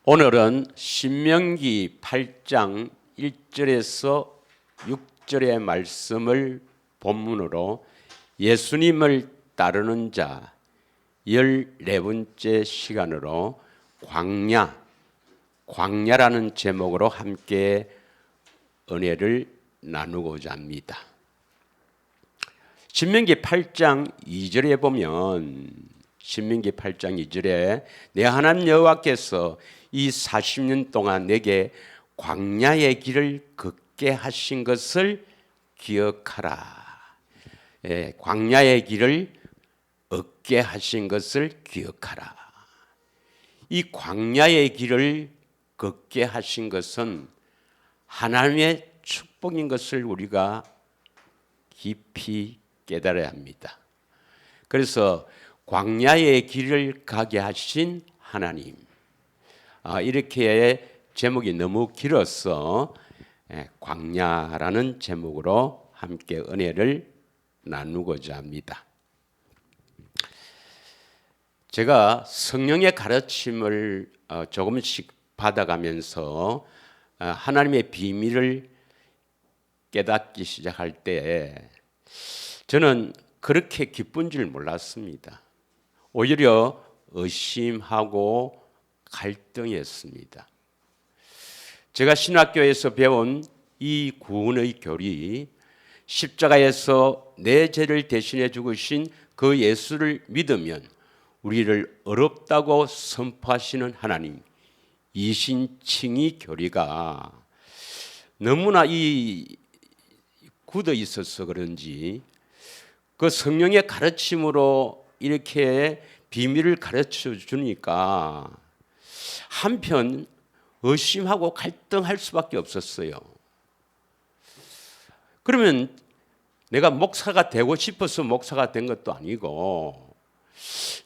오늘은 신명기 8장 1절에서 6절의 말씀을 본문으로 예수님을 따르는 자 14번째 시간으로 광야라는 제목으로 함께 은혜를 나누고자 합니다. 신명기 8장 2절에 보면 신명기 8장 2절에 내 하나님 여호와께서 이 40년 동안 내게 광야의 길을 걷게 하신 것을 기억하라. 광야의 길을 걷게 하신 것을 기억하라. 이 광야의 길을 걷게 하신 것은 하나님의 축복인 것을 우리가 깊이 깨달아야 합니다. 그래서 광야의 길을 가게 하신 하나님, 이렇게 제목이 너무 길어서 광야라는 제목으로 함께 은혜를 나누고자 합니다. 제가 성령의 가르침을 조금씩 받아가면서 하나님의 비밀을 깨닫기 시작할 때 저는 그렇게 기쁜 줄 몰랐습니다. 오히려 의심하고 갈등했습니다. 제가 신학교에서 배운 이 구원의 교리, 십자가에서 내 죄를 대신해 죽으신 그 예수를 믿으면 우리를 어렵다고 선포하시는 하나님, 이신칭의 교리가 너무나 굳어 있어서 그런지 그 성령의 가르침으로 이렇게 비밀을 가르쳐 주니까 한편 의심하고 갈등할 수밖에 없었어요. 그러면 내가 목사가 되고 싶어서 목사가 된 것도 아니고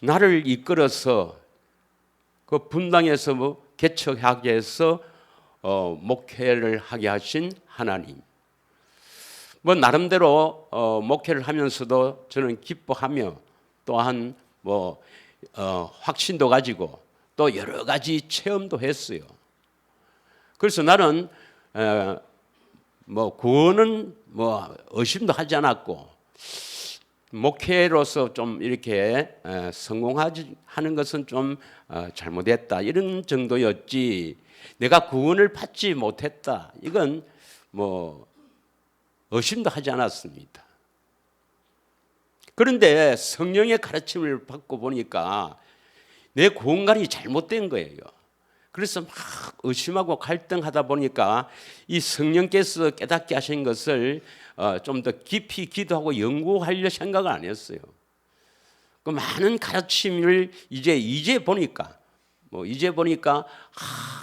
나를 이끌어서 그 분당에서 개척하게 해서 목회를 하게 하신 하나님, 나름대로 목회를 하면서도 저는 기뻐하며 또한 확신도 가지고 또 여러 가지 체험도 했어요. 그래서 나는 구원은 의심도 하지 않았고 목회로서 좀 이렇게 성공하는 것은 좀 잘못했다 이런 정도였지 내가 구원을 받지 못했다 이건 의심도 하지 않았습니다. 그런데 성령의 가르침을 받고 보니까 내 구원관이 잘못된 거예요. 그래서 막 의심하고 갈등하다 보니까 이 성령께서 깨닫게 하신 것을 좀 더 깊이 기도하고 연구하려 생각을 안 했어요. 그 많은 가르침을 이제 보니까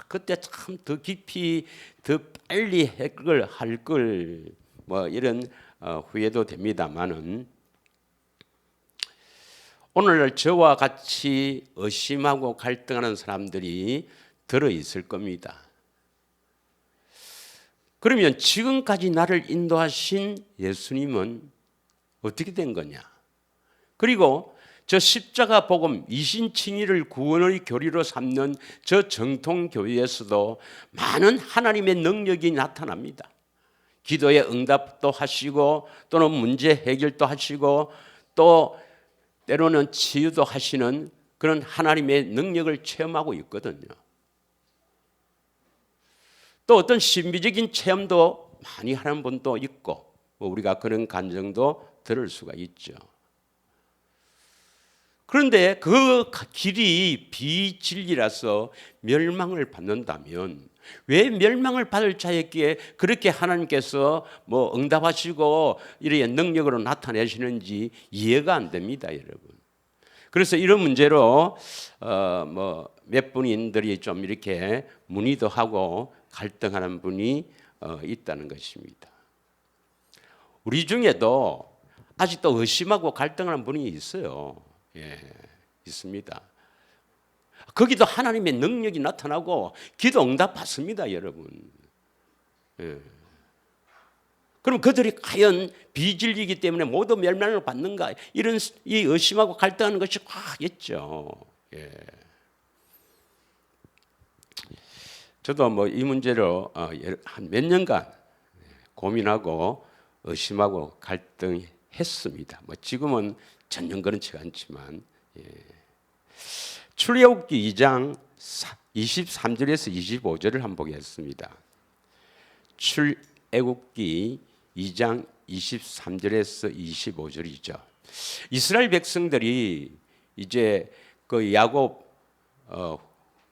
그때 참 더 깊이 더 빨리 할 걸 이런 후회도 됩니다만은 오늘날 저와 같이 의심하고 갈등하는 사람들이 들어 있을 겁니다. 그러면 지금까지 나를 인도하신 예수님은 어떻게 된 거냐? 그리고 저 십자가 복음 이신칭의를 구원의 교리로 삼는 저 정통 교회에서도 많은 하나님의 능력이 나타납니다. 기도의 응답도 하시고 또는 문제 해결도 하시고 또 때로는 치유도 하시는 그런 하나님의 능력을 체험하고 있거든요. 또 어떤 신비적인 체험도 많이 하는 분도 있고 우리가 그런 감정도 들을 수가 있죠. 그런데 그 길이 비진리라서 멸망을 받는다면 왜 멸망을 받을 자에게 그렇게 하나님께서 응답하시고 이런 능력으로 나타내시는지 이해가 안 됩니다, 여러분. 그래서 이런 문제로 몇 분들이 좀 이렇게 문의도 하고 갈등하는 분이 있다는 것입니다. 우리 중에도 아직도 의심하고 갈등하는 분이 있어요. 있습니다. 거기도 하나님의 능력이 나타나고 기도 응답 받습니다, 여러분. 그럼 그들이 과연 비진리이기 때문에 모두 멸망을 받는가? 이런 이 의심하고 갈등하는 것이 과겠죠. 저도 뭐 이 문제로 한 몇 년간 고민하고 의심하고 갈등했습니다. 뭐 지금은 전혀 그렇지 않지만 출애굽기 2장 23절에서 25절을 한번 보겠습니다. 출애굽기 2장 23절에서 25절이죠. 이스라엘 백성들이 이제 그 야곱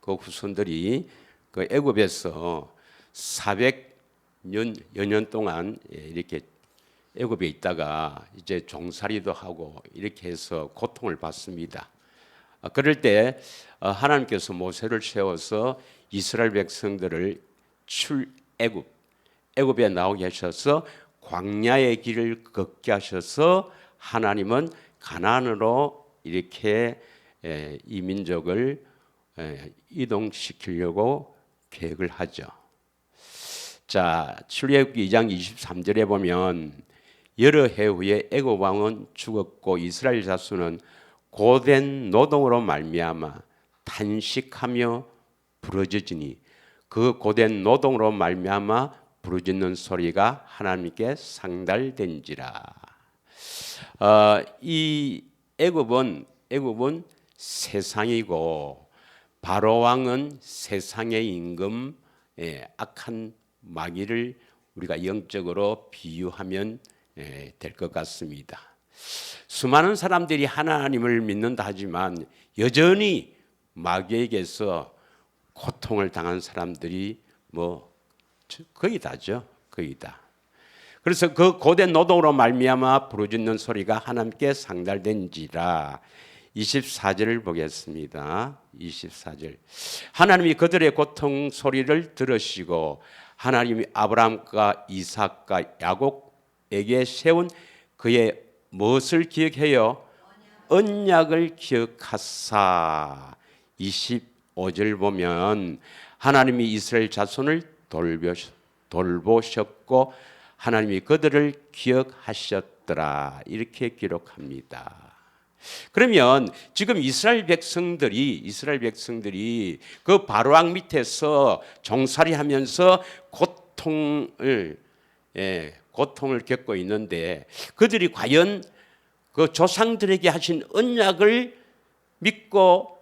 그 후손들이 그 애굽에서 400여 년 동안 이렇게 애굽에 있다가 이제 종살이도 하고 이렇게 해서 고통을 받습니다. 그럴 때 하나님께서 모세를 세워서 이스라엘 백성들을 애굽에 나오게 하셔서 광야의 길을 걷게 하셔서 하나님은 가나안으로 이렇게 이 민족을 이동시키려고 계획을 하죠. 자, 출애굽기 2장 23절에 보면 여러 해 후에 애굽 왕은 죽었고 이스라엘 자손은 고된 노동으로 말미암아 탄식하며 부르짖으니 그 고된 노동으로 말미암아 부르짖는 소리가 하나님께 상달된지라. 이 애굽은 세상이고 바로 왕은 세상의 임금, 악한 마귀를 우리가 영적으로 비유하면 될 것 같습니다. 수많은 사람들이 하나님을 믿는다 하지만 여전히 마귀에게서 고통을 당한 사람들이 뭐 거의 다죠. 거의 다. 그래서 그 고된 노동으로 말미암아 부르짖는 소리가 하나님께 상달된지라. 24절을 보겠습니다. 24절. 하나님이 그들의 고통 소리를 들으시고 하나님이 아브라함과 이삭과 야곱에게 세운 그의 무엇을 기억해요? 언약을 기억하사. 25절 보면 하나님이 이스라엘 자손을 돌보셨고 하나님이 그들을 기억하셨더라. 이렇게 기록합니다. 그러면 지금 이스라엘 백성들이 그 바로왕 밑에서 종살이하면서 고통을 겪고 있는데 그들이 과연 그 조상들에게 하신 언약을 믿고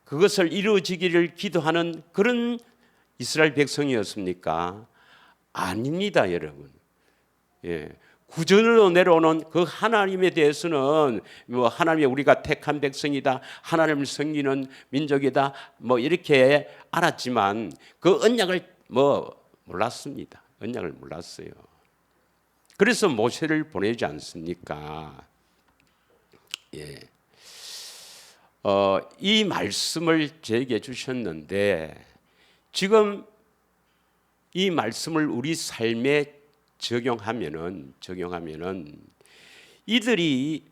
그것을 이루어지기를 기도하는 그런 이스라엘 백성이었습니까? 아닙니다, 여러분. 구전으로 내려오는 그 하나님에 대해서는 뭐 하나님이 우리가 택한 백성이다, 하나님을 섬기는 민족이다, 뭐 이렇게 알았지만 그 언약을 몰랐습니다. 언약을 몰랐어요. 그래서 모세를 보내지 않습니까? 이 말씀을 저에게 주셨는데 지금 이 말씀을 우리 삶에 적용하면은 이들이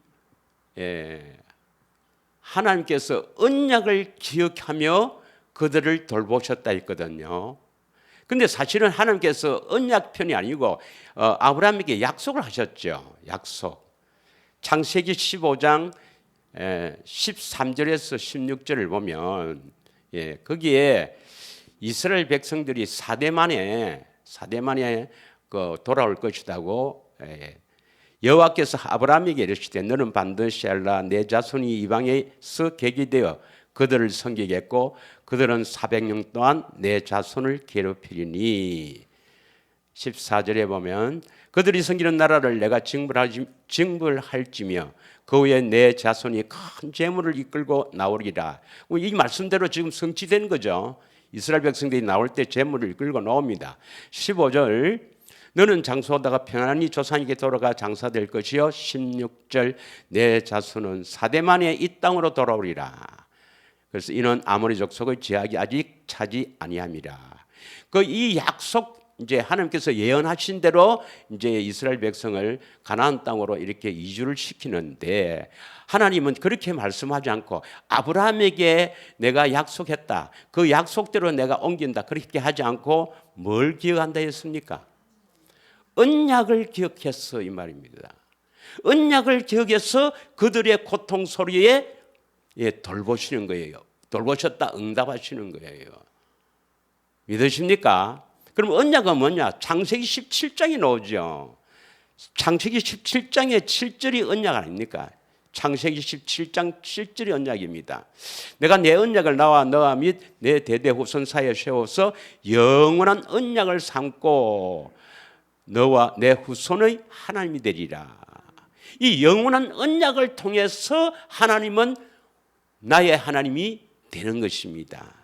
하나님께서 언약을 기억하며 그들을 돌보셨다 했거든요. 근데 사실은 하나님께서 언약편이 아니고 아브라함에게 약속을 하셨죠. 약속. 창세기 15장 13절에서 16절을 보면 거기에 이스라엘 백성들이 사대 만에 돌아올 것이라고 여호와께서 아브라함에게 이르시되 너는 반드시 알라 내 자손이 이방에서 계기되어 그들을 섬기겠고 그들은 400년 동안 내 자손을 괴롭히리니. 14절에 보면 그들이 섬기는 나라를 내가 징벌할지며 그 후에 내 자손이 큰 재물을 이끌고 나오리라. 이 말씀대로 지금 성취된 거죠. 이스라엘 백성들이 나올 때 재물을 이끌고 나옵니다. 15절 너는 장수하다가 평안히 조상에게 돌아가 장사될 것이요. 16절 내 자손은 사대 만에 이 땅으로 돌아오리라. 그래서 이는 아모리 족속의 제약이 아직 차지 아니함이라. 이 약속 이제 하나님께서 예언하신 대로 이제 이스라엘 백성을 가나안 땅으로 이렇게 이주를 시키는데 하나님은 그렇게 말씀하지 않고 아브라함에게 내가 약속했다. 그 약속대로 내가 옮긴다. 그렇게 하지 않고 뭘 기억한다 했습니까? 언약을 기억했어 이 말입니다. 언약을 기억해서 그들의 고통 소리에 돌보시는 거예요. 돌보셨다 응답하시는 거예요. 믿으십니까? 그럼 언약은 뭐냐? 창세기 17장이 나오죠. 창세기 17장의 7절이 언약 아닙니까? 창세기 17장 7절이 언약입니다. 내가 내 언약을 나와 너와 및 내 대대 후손 사이에 세워서 영원한 언약을 삼고 너와 내 후손의 하나님이 되리라. 이 영원한 언약을 통해서 하나님은 나의 하나님이 되는 것입니다.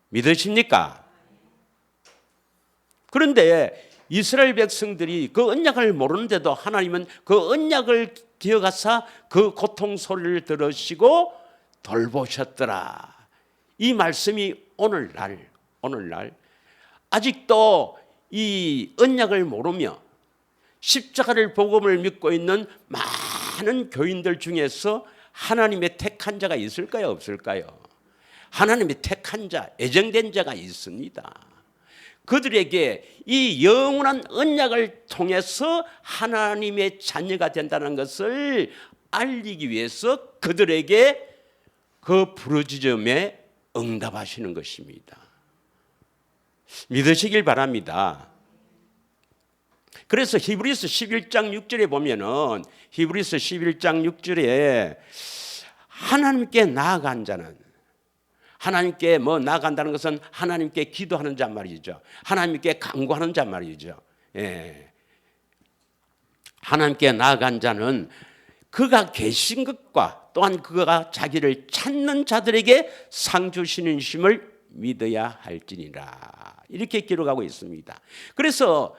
믿으십니까? 그런데 이스라엘 백성들이 그 언약을 모르는데도 하나님은 그 언약을 기억하사 그 고통 소리를 들으시고 돌보셨더라. 이 말씀이 오늘날 아직도 이 언약을 모르며 십자가를 복음을 믿고 있는 많은 교인들 중에서 하나님의 택한 자가 있을까요? 없을까요? 하나님의 택한 자, 애정된 자가 있습니다. 그들에게 이 영원한 언약을 통해서 하나님의 자녀가 된다는 것을 알리기 위해서 그들에게 그 부르짖음에 응답하시는 것입니다. 믿으시길 바랍니다. 그래서 히브리서 11장 6절에 보면은 히브리서 11장 6절에 하나님께 나아간 자는 하나님께 나아간다는 것은 하나님께 기도하는 자 말이죠. 하나님께 간구하는 자 말이죠. 예. 하나님께 나아간 자는 그가 계신 것과 또한 그가 자기를 찾는 자들에게 상 주시는 심을 믿어야 할지니라. 이렇게 기록하고 있습니다. 그래서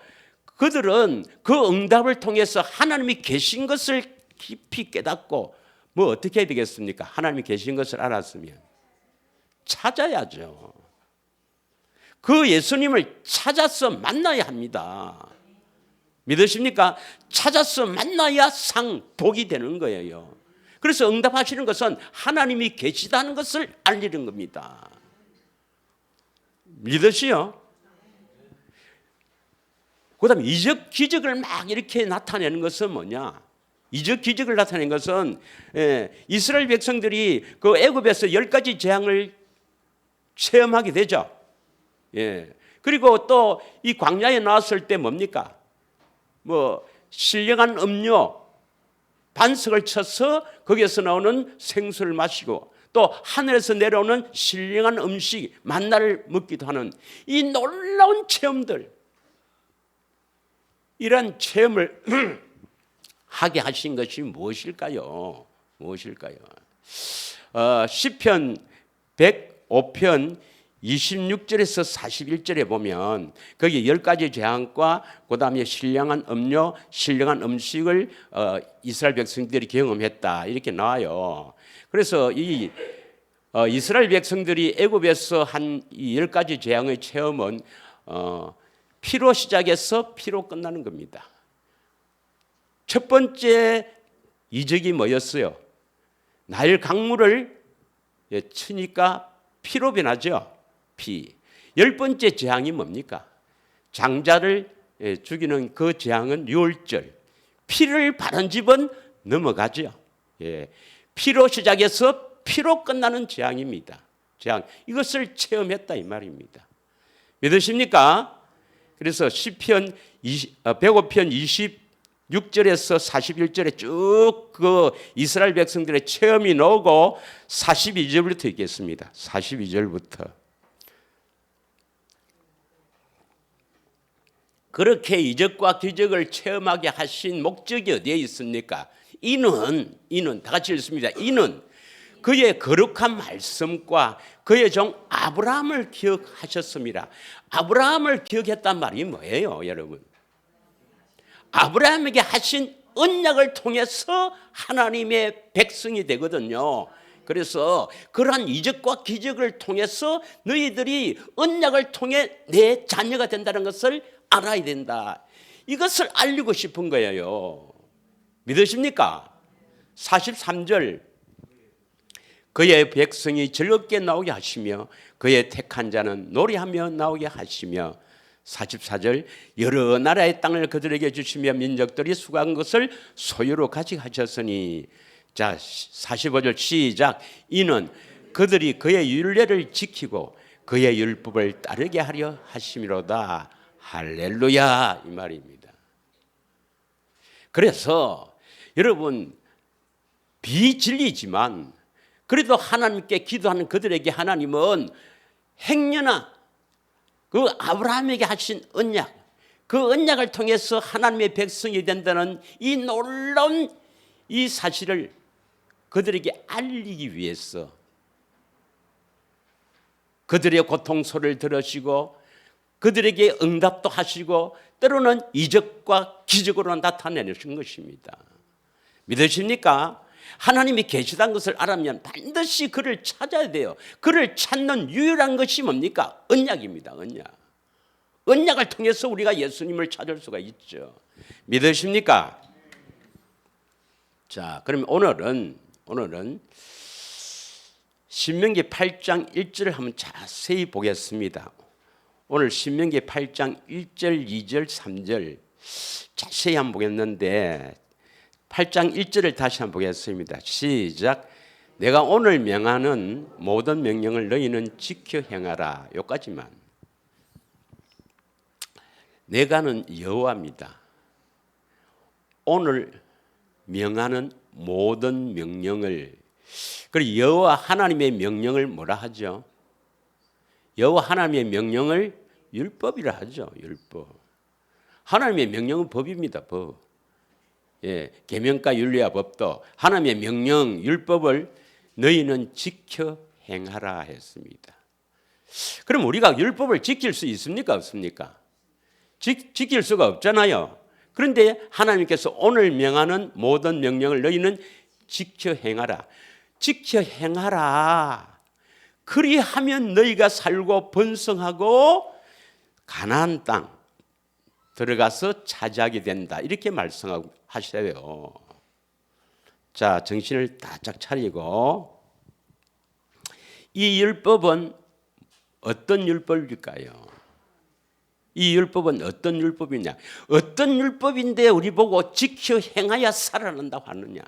그들은 그 응답을 통해서 하나님이 계신 것을 깊이 깨닫고 어떻게 해야 되겠습니까? 하나님이 계신 것을 알았으면 찾아야죠. 그 예수님을 찾아서 만나야 합니다. 믿으십니까? 찾아서 만나야 복이 되는 거예요. 그래서 응답하시는 것은 하나님이 계시다는 것을 알리는 겁니다. 믿으시요? 그 다음에 이적 기적을 막 이렇게 나타내는 것은 뭐냐? 이적 기적을 나타내는 것은 이스라엘 백성들이 그 애굽에서 10가지 재앙을 체험하게 되죠. 예. 그리고 또 이 광야에 나왔을 때 뭡니까? 신령한 음료 반석을 쳐서 거기에서 나오는 생수를 마시고 또 하늘에서 내려오는 신령한 음식 만나를 먹기도 하는 이 놀라운 체험들, 이런 체험을 하게 하신 것이 무엇일까요? 시편 105편 26절에서 41절에 보면 거기 10가지 재앙과 그 다음에 신령한 음료, 신령한 음식을 이스라엘 백성들이 경험했다 이렇게 나와요. 그래서 이 이스라엘 백성들이 애굽에서 한 이 10가지 재앙의 체험은 피로 시작해서 피로 끝나는 겁니다. 첫 번째 이적이 뭐였어요? 나일 강물을 치니까 피로 변하죠. 피. 10번째 재앙이 뭡니까? 장자를 죽이는 그 재앙은 유월절. 피를 바른 집은 넘어가죠. 피로 시작해서 피로 끝나는 재앙입니다. 재앙. 이것을 체험했다 이 말입니다. 믿으십니까? 그래서 시편 105편 26절에서 41절에 쭉 그 이스라엘 백성들의 체험이 나오고 42절부터 읽겠습니다. 42절부터. 그렇게 이적과 기적을 체험하게 하신 목적이 어디에 있습니까? 이는 다 같이 읽습니다. 이는 그의 거룩한 말씀과 그의 종 아브라함을 기억하셨습니다. 아브라함을 기억했단 말이 뭐예요, 여러분? 아브라함에게 하신 언약을 통해서 하나님의 백성이 되거든요. 그래서 그러한 이적과 기적을 통해서 너희들이 언약을 통해 내 자녀가 된다는 것을 알아야 된다. 이것을 알리고 싶은 거예요. 믿으십니까? 43절 그의 백성이 즐겁게 나오게 하시며 그의 택한 자는 노래하며 나오게 하시며 44절 여러 나라의 땅을 그들에게 주시며 민족들이 수고한 것을 소유로 가져가셨으니 자 45절 시작 이는 그들이 그의 율례를 지키고 그의 율법을 따르게 하려 하심이로다. 할렐루야, 이 말입니다. 그래서 여러분, 비진리지만 그래도 하나님께 기도하는 그들에게 하나님은 행여나 그 아브라함에게 하신 언약, 그 언약을 통해서 하나님의 백성이 된다는 이 놀라운 이 사실을 그들에게 알리기 위해서 그들의 고통 소리를 들으시고 그들에게 응답도 하시고 때로는 이적과 기적으로 나타내신 것입니다. 믿으십니까? 하나님이 계시다는 것을 알면 반드시 그를 찾아야 돼요. 그를 찾는 유일한 것이 뭡니까? 언약입니다. 언약. 언약을 통해서 우리가 예수님을 찾을 수가 있죠. 믿으십니까? 자, 그럼 오늘은 신명기 8장 1절을 한번 자세히 보겠습니다. 오늘 신명기 8장 1절, 2절, 3절 자세히 한번 보겠는데 8장 1절을 다시 한번 보겠습니다. 시작. 내가 오늘 명하는 모든 명령을 너희는 지켜 행하라. 여기까지만. 내가는 여호와입니다. 오늘 명하는 모든 명령을, 그리고 여호와 하나님의 명령을 뭐라 하죠? 여호와 하나님의 명령을 율법이라 하죠. 율법. 하나님의 명령은 법입니다. 법. 예, 계명과 윤리와 법도 하나님의 명령, 율법을 너희는 지켜 행하라 했습니다. 그럼 우리가 율법을 지킬 수 있습니까? 없습니까? 지킬 수가 없잖아요. 그런데 하나님께서 오늘 명하는 모든 명령을 너희는 지켜 행하라. 지켜 행하라. 그리하면 너희가 살고 번성하고 가나안 땅 들어가서 차지하게 된다. 이렇게 말씀하셔요. 자, 정신을 바짝 차리고 이 율법은 어떤 율법일까요? 이 율법은 어떤 율법이냐? 어떤 율법인데 우리 보고 지켜 행하여 살아난다고 하느냐?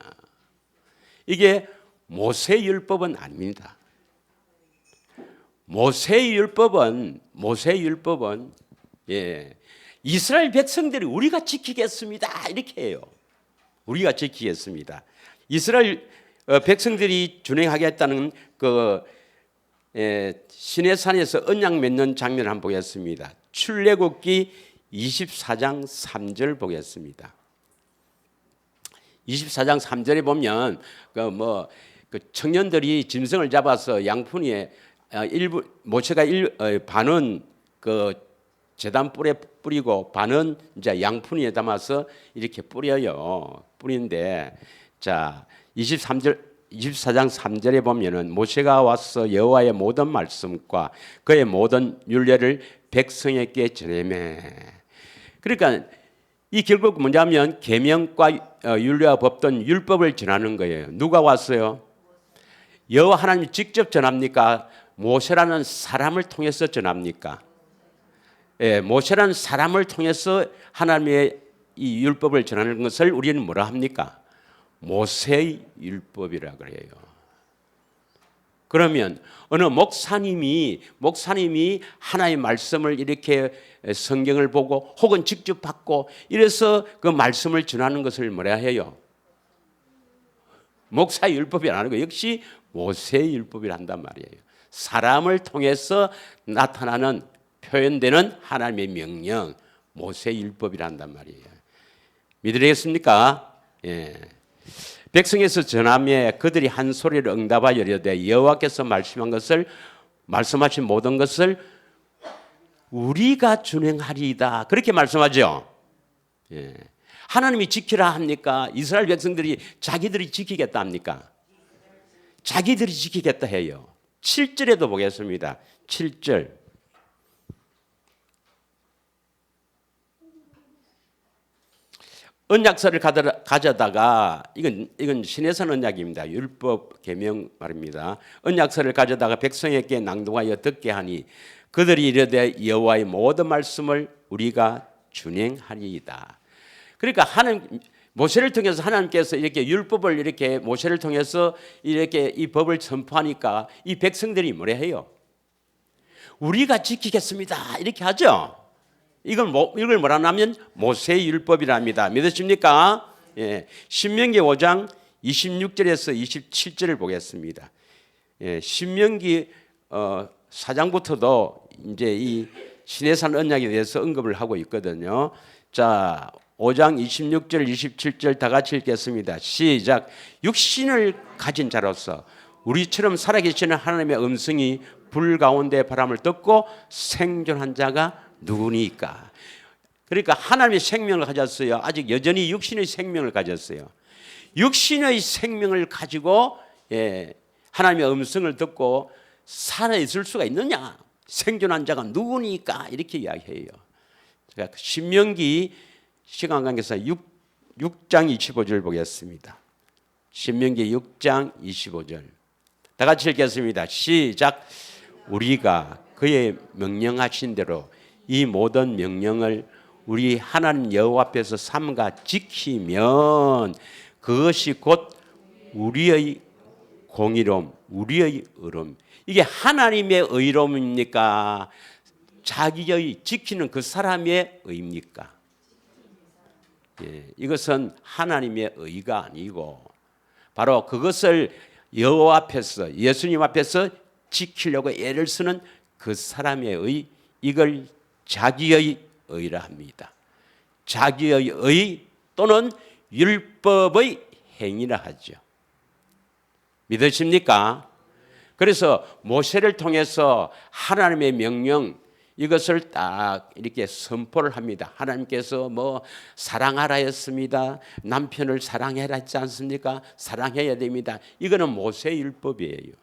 이게 모세 율법은 아닙니다. 모세 율법은 예, 이스라엘 백성들이 우리가 지키겠습니다 이렇게 해요. 우리가 지키겠습니다. 이스라엘 백성들이 준행하겠다는 그 시내산에서 언약 맺는 장면을 한번 보겠습니다. 출애굽기 24장 3절 보겠습니다. 24장 3절에 보면 그 청년들이 짐승을 잡아서 양푼에 일부 모세가 반은 그 제단 뿔에 뿌리고 반은 이제 양푼에 담아서 이렇게 뿌려요. 뿌리는데 자 24장 3절에 보면은 모세가 와서 여호와의 모든 말씀과 그의 모든 율례를 백성에게 전해매. 그러니까 이 결국 뭐냐면 계명과 율례와 법된 율법을 전하는 거예요. 누가 왔어요? 여호와 하나님 직접 전합니까? 모세라는 사람을 통해서 전합니까? 예, 모세라는 사람을 통해서 하나님의 이 율법을 전하는 것을 우리는 뭐라 합니까? 모세의 율법이라 그래요. 그러면 어느 목사님이 하나님의 말씀을 이렇게 성경을 보고 혹은 직접 받고 이래서 그 말씀을 전하는 것을 뭐라 해요? 목사의 율법이 아니고 역시 모세의 율법이라 한단 말이에요. 사람을 통해서 나타나는 표현되는 하나님의 명령, 모세의 율법이라 한단 말이에요. 믿으시겠습니까? 예. 백성에서 전함에 그들이 한 소리를 응답하여 이르되 여호와께서 말씀하신 모든 것을 우리가 준행하리이다. 그렇게 말씀하죠. 예. 하나님이 지키라 합니까? 이스라엘 백성들이 자기들이 지키겠다 합니까? 자기들이 지키겠다 해요. 7절에도 보겠습니다. 7절. 언약서를 가져다가 이건 시내산 언약입니다. 율법 계명 말입니다. 언약서를 가져다가 백성에게 낭독하여 듣게 하니 그들이 이르되 여호와의 모든 말씀을 우리가 준행하리이다. 그러니까 모세를 통해서 하나님께서 이렇게 율법을 이렇게 모세를 통해서 이렇게 이 법을 선포하니까 이 백성들이 뭐라 해요? 우리가 지키겠습니다. 이렇게 하죠. 이걸 뭐라 하면 모세의 율법이랍니다. 믿으십니까? 예. 신명기 5장 26절에서 27절을 보겠습니다. 예. 신명기 4장부터도 이제 이 시내산 언약에 대해서 언급을 하고 있거든요. 자, 5장 26절 27절 다 같이 읽겠습니다. 시작. 육신을 가진 자로서 우리처럼 살아계시는 하나님의 음성이 불 가운데 바람을 듣고 생존한 자가 누구니까? 그러니까 하나님의 생명을 가졌어요. 아직 여전히 육신의 생명을 가졌어요. 육신의 생명을 가지고 하나님의 음성을 듣고 살아있을 수가 있느냐? 생존한 자가 누구니까? 이렇게 이야기해요. 그러니까 신명기 시간 관계상 6장 25절 보겠습니다. 신명기 6장 25절 다 같이 읽겠습니다. 시작. 우리가 그의 명령하신 대로 이 모든 명령을 우리 하나님 여호와 앞에서 삼가 지키면 그것이 곧 우리의 공의로움, 우리의 의로움. 이게 하나님의 의로움입니까? 자기의 지키는 그 사람의 의입니까? 예, 이것은 하나님의 의가 아니고 바로 그것을 여호와 앞에서 예수님 앞에서 지키려고 애를 쓰는 그 사람의 의, 이걸 자기의 의라 합니다. 자기의 의 또는 율법의 행위라 하죠. 믿으십니까? 그래서 모세를 통해서 하나님의 명령 이것을 딱 이렇게 선포를 합니다. 하나님께서 뭐 사랑하라 했습니다. 남편을 사랑해라 했지 않습니까? 사랑해야 됩니다. 이거는 모세의 율법이에요.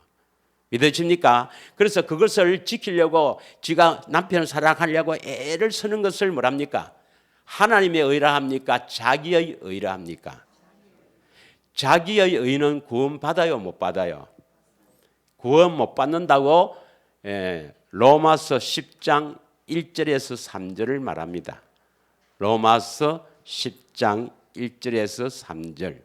믿으십니까? 그래서 그것을 지키려고 지가 남편을 사랑하려고 애를 쓰는 것을 뭐랍니까? 하나님의 의라 합니까? 자기의 의라 합니까? 자기의 의는 구원 받아요, 못 받아요? 구원 못 받는다고 로마서 10장 1절에서 3절을 말합니다. 로마서 10장 1절에서 3절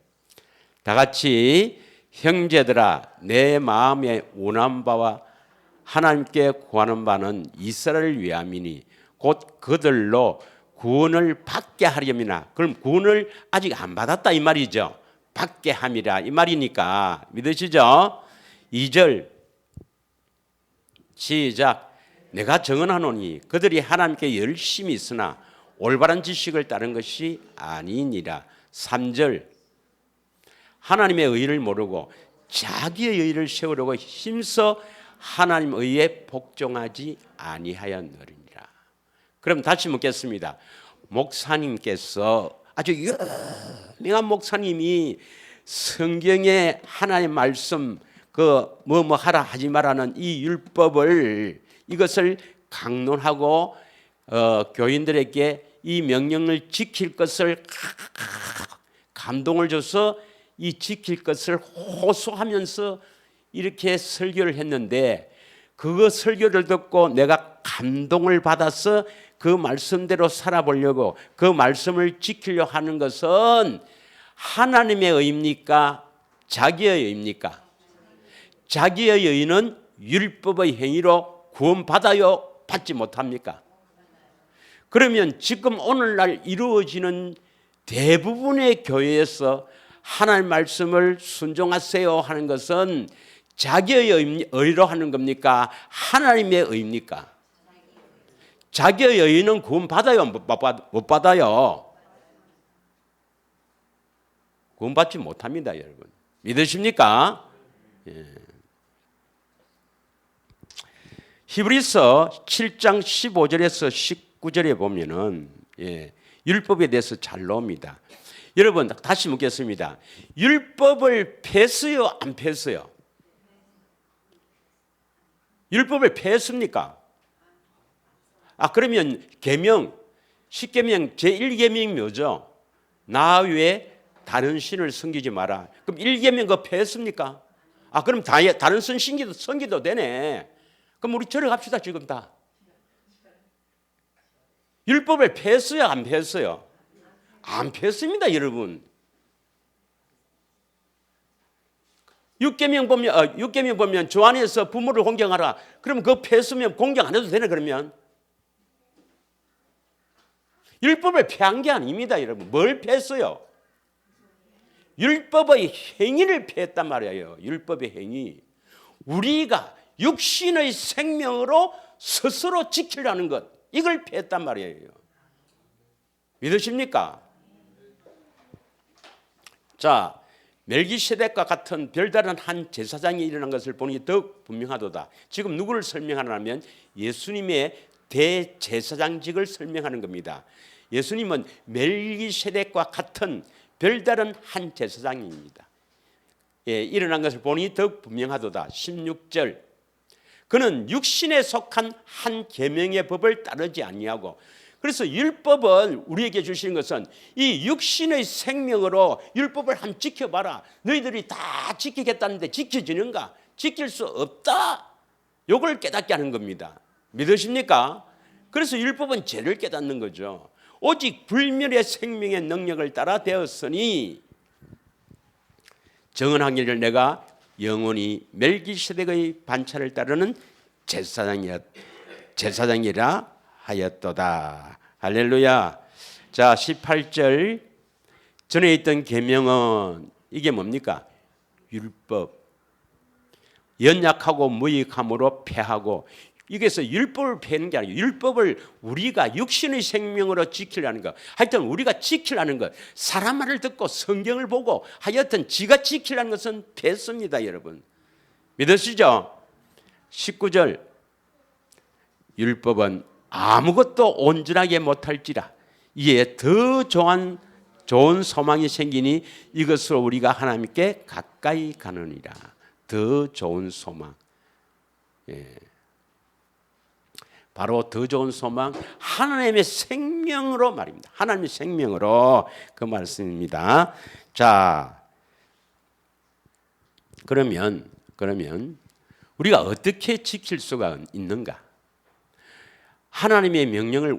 다 같이 형제들아 내 마음에 원한 바와 하나님께 구하는 바는 이스라엘을 위함이니 곧 그들로 구원을 받게 하려미나. 그럼 구원을 아직 안 받았다 이 말이죠. 받게 함이라 이 말이니까 믿으시죠? 2절 시작. 내가 정언하노니 그들이 하나님께 열심히 있으나 올바른 지식을 따른 것이 아니니라. 3절 하나님의 의를 모르고 자기의 의를 세우려고 힘써 하나님 의에 복종하지 아니하였느니라. 그럼 다시 묻겠습니다. 목사님께서 아주 유명한 목사님이 성경에 하나님의 말씀 그 뭐뭐 하라 하지 말라는 이 율법을 이것을 강론하고 교인들에게 이 명령을 지킬 것을 감동을 줘서 이 지킬 것을 호소하면서 이렇게 설교를 했는데 그 설교를 듣고 내가 감동을 받아서 그 말씀대로 살아보려고 그 말씀을 지키려 하는 것은 하나님의 의입니까? 자기의 의입니까? 자기의 의는 율법의 행위로 구원받아요? 받지 못합니까? 그러면 지금 오늘날 이루어지는 대부분의 교회에서 하나님 말씀을 순종하세요 하는 것은 자기의 의로 하는 겁니까? 하나님의 의입니까? 자기의 의는 구원받아요? 못 받아요? 구원받지 못합니다, 여러분. 믿으십니까? 예. 히브리서 7장 15절에서 19절에 보면은 율법에 대해서 잘 나옵니다. 여러분 다시 묻겠습니다. 율법을 폐했어요? 안 폐했어요? 율법을 폐했습니까? 그러면 계명 10계명 제1계명이 뭐죠? 나 외에 다른 신을 섬기지 마라. 그럼 1계명 그거 폐했습니까? 그럼 다른 신 섬기도 되네. 그럼 우리 절에 갑시다 지금 다. 율법을 폐했어요? 안 폐했어요? 안 폐했습니다, 여러분. 육계명 보면 주 안에서 부모를 공경하라. 그럼 그 폐했으면 공경 안 해도 되네 그러면. 율법을 폐한 게 아닙니다, 여러분. 뭘 폐했어요? 율법의 행위를 폐했단 말이에요. 율법의 행위. 우리가 육신의 생명으로 스스로 지키려는 것, 이걸 폐했단 말이에요. 믿으십니까? 자, 멜기세덱과 같은 별다른 한 제사장이 일어난 것을 보니 더욱 분명하도다. 지금 누구를 설명하냐면 예수님의 대제사장직을 설명하는 겁니다. 예수님은 멜기세덱과 같은 별다른 한 제사장입니다. 일어난 것을 보니 더욱 분명하도다. 16절. 그는 육신에 속한 한 계명의 법을 따르지 아니하고, 그래서 율법을 우리에게 주시는 것은 이 육신의 생명으로 율법을 한번 지켜봐라. 너희들이 다 지키겠다는데 지켜지는가? 지킬 수 없다. 요걸 깨닫게 하는 겁니다. 믿으십니까? 그래서 율법은 죄를 깨닫는 거죠. 오직 불멸의 생명의 능력을 따라 되었으니 정언하기를 내가 영원히 멜기세덱의 반차를 따르는 제사장이라 하였도다. 할렐루야. 자, 18절. 전에 있던 계명은 이게 뭡니까? 율법. 연약하고 무익함으로 폐하고, 이게서 율법을 폐하는 게 아니고 율법을 우리가 육신의 생명으로 지키려는 것. 하여튼 우리가 지키려는 것, 사람 말을 듣고 성경을 보고 하여튼 지가 지키려는 것은 폐했습니다, 여러분. 믿으시죠? 19절. 율법은 아무것도 온전하게 못할지라 이에 더 좋은 소망이 생기니 이것으로 우리가 하나님께 가까이 가느니라. 더 좋은 소망. 바로 더 좋은 소망, 하나님의 생명으로 말입니다. 하나님의 생명으로, 그 말씀입니다. 자, 그러면 우리가 어떻게 지킬 수가 있는가? 하나님의 명령을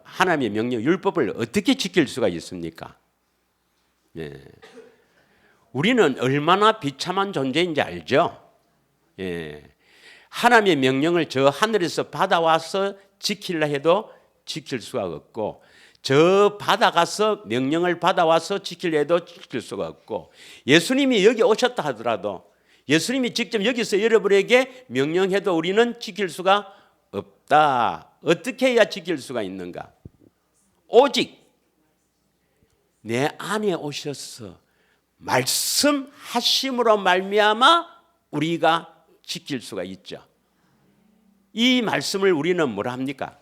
하나님의 명령, 율법을 어떻게 지킬 수가 있습니까? 우리는 얼마나 비참한 존재인지 알죠? 하나님의 명령을 저 하늘에서 받아와서 지키려 해도 지킬 수가 없고, 저 바다 가서 명령을 받아와서 지키려 해도 지킬 수가 없고, 예수님이 여기 오셨다 하더라도 예수님이 직접 여기서 여러분에게 명령해도 우리는 지킬 수가 없다. 어떻게 해야 지킬 수가 있는가? 오직 내 안에 오셔서 말씀하심으로 말미암아 우리가 지킬 수가 있죠. 이 말씀을 우리는 뭐라 합니까?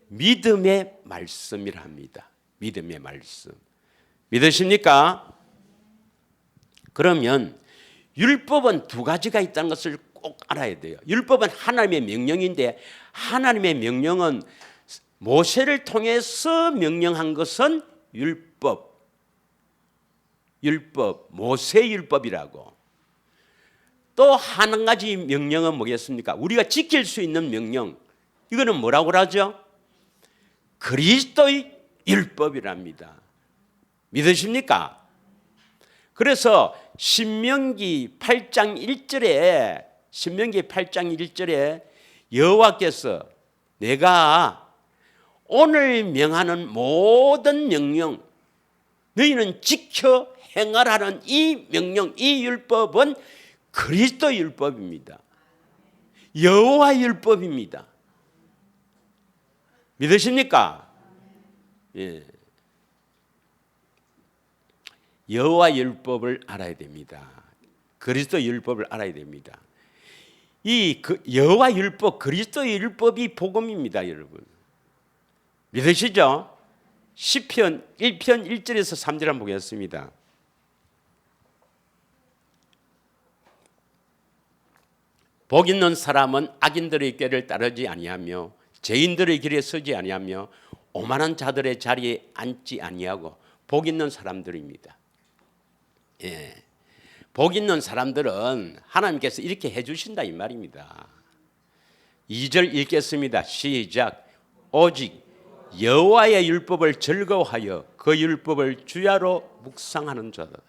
믿음의 말씀이라 합니다. 믿음의 말씀. 믿으십니까? 그러면 율법은 두 가지가 있다는 것을 꼭 알아야 돼요. 율법은 하나님의 명령인데, 하나님의 명령은 모세를 통해서 명령한 것은 율법, 모세 율법이라고. 또 한 가지 명령은 뭐겠습니까? 우리가 지킬 수 있는 명령, 이거는 뭐라고 하죠? 그리스도의 율법이랍니다. 믿으십니까? 그래서 신명기 8장 1절에 여호와께서 내가 오늘 명하는 모든 명령, 너희는 지켜 행하라는 이 명령, 이 율법은 그리스도 율법입니다. 여호와 율법입니다. 믿으십니까? 여호와 율법을 알아야 됩니다. 그리스도 율법을 알아야 됩니다. 이 여호와 율법, 그리스도 율법이 복음입니다, 여러분. 믿으시죠? 시편 1편 1절에서 3절 한번 보겠습니다. 복 있는 사람은 악인들의 꾀를 따르지 아니하며 죄인들의 길에 서지 아니하며 오만한 자들의 자리에 앉지 아니하고, 복 있는 사람들입니다. 복 있는 사람들은 하나님께서 이렇게 해주신다 이 말입니다. 2절 읽겠습니다. 시작. 오직 여호와의 율법을 즐거워하여 그 율법을 주야로 묵상하는 자다.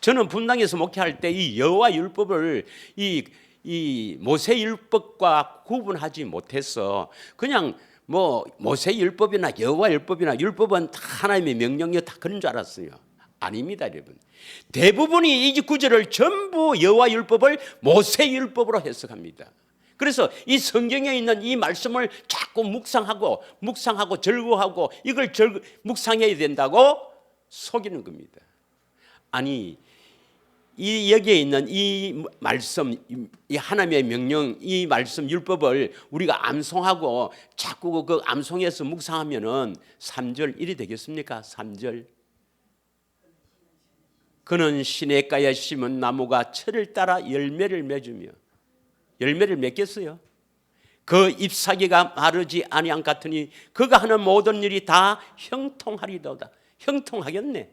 저는 분당에서 목회할 때 이 여호와 율법을 이 모세 율법과 구분하지 못해서 그냥 뭐 모세 율법이나 여호와 율법이나 율법은 다 하나님의 명령이요 다 그런 줄 알았어요. 아닙니다, 여러분. 대부분이 이 구절을 전부 여호와 율법을 모세 율법으로 해석합니다. 그래서 이 성경에 있는 이 말씀을 자꾸 묵상하고 절구하고 이걸 묵상해야 된다고 속이는 겁니다. 아니, 이 여기에 있는 이 말씀, 이 하나님의 명령, 이 말씀 율법을 우리가 암송하고 자꾸 그 암송해서 묵상하면은 3절 일이 되겠습니까? 3절. 그는 시냇가에 심은 나무가 철을 따라 열매를 맺으며, 열매를 맺겠어요? 그 잎사귀가 마르지 아니한 같으니 그가 하는 모든 일이 다 형통하리로다. 형통하겠네.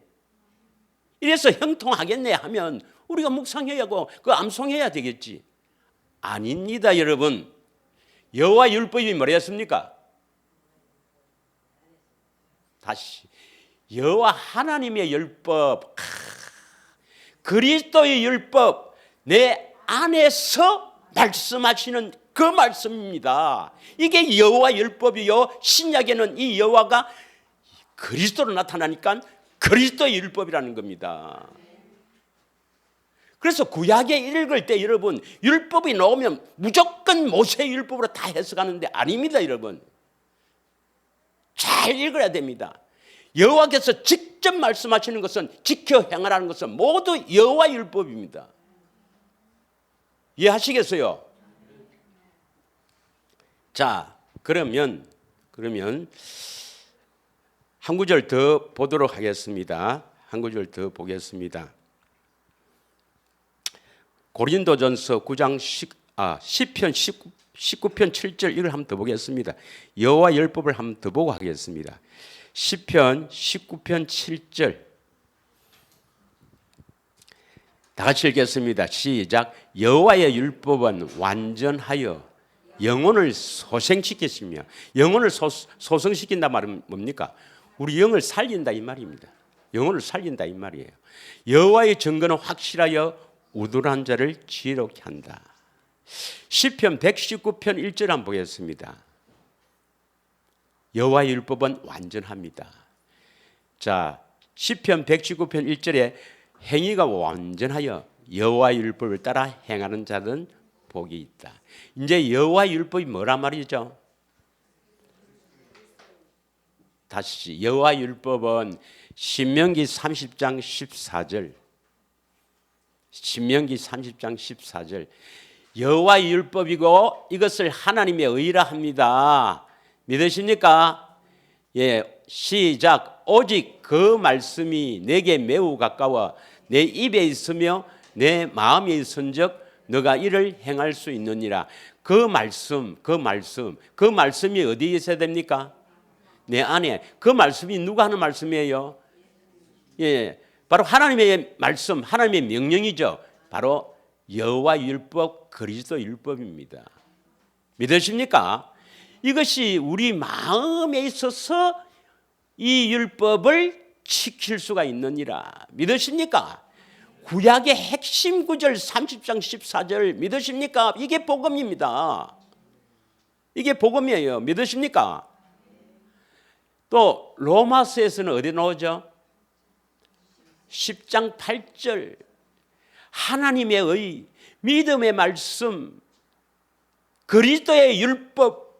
이래서 형통하겠네 하면 우리가 묵상해야 하고 그 암송해야 되겠지. 아닙니다, 여러분. 여호와 율법이 뭐랬습니까? 다시 여호와 하나님의 율법, 그리스도의 율법, 내 안에서 말씀하시는 그 말씀입니다. 이게 여호와 율법이요. 신약에는 이 여호와가 그리스도로 나타나니까 그리스도의 율법이라는 겁니다. 그래서 구약에 읽을 때 여러분 율법이 나오면 무조건 모세 율법으로 다 해석하는데 아닙니다, 여러분. 잘 읽어야 됩니다. 여호와께서 직접 말씀하시는 것은 지켜 행하라는 것은 모두 여호와 율법입니다. 이해하시겠어요? 자, 그러면 한 구절 더 보도록 하겠습니다. 한 구절 더 보겠습니다. 고린도전서 9장 10편 19편 7절 이걸 한번 더 보겠습니다. 여호와 율법을 한번 더 보고 하겠습니다. 10편 19편 7절 다 같이 읽겠습니다. 시작. 여호와의 율법은 완전하여 영혼을 소생시키시며, 영혼을 소생시킨다 말은 뭡니까? 우리 영을 살린다 이 말입니다. 영혼을 살린다 이 말이에요. 여호와의 증거는 확실하여 우둔한 자를 지혜롭게 한다. 시편 119편 1절 한번 보겠습니다. 여호와의 율법은 완전합니다. 자, 시편 119편 1절에 행위가 완전하여 여호와의 율법을 따라 행하는 자는 복이 있다. 이제 여호와의 율법이 뭐란 말이죠? 다시 여호와 율법은 신명기 30장 14절, 신명기 30장 14절 여호와 율법이고 이것을 하나님의 의라 합니다. 믿으십니까? 예, 시작. 오직 그 말씀이 내게 매우 가까워 내 입에 있으며 내 마음에 있은즉 너가 이를 행할 수 있느니라. 그 말씀이 어디에 있어야 됩니까? 내 안에. 그 말씀이 누가 하는 말씀이에요? 예, 바로 하나님의 말씀, 하나님의 명령이죠. 바로 여호와 율법, 그리스도 율법입니다. 믿으십니까? 이것이 우리 마음에 있어서 이 율법을 지킬 수가 있느니라. 믿으십니까? 구약의 핵심 구절 30장 14절 믿으십니까? 이게 복음입니다. 이게 복음이에요. 믿으십니까? 또 로마서에서는 어디 나오죠? 10장 8절 하나님의 의, 믿음의 말씀, 그리스도의 율법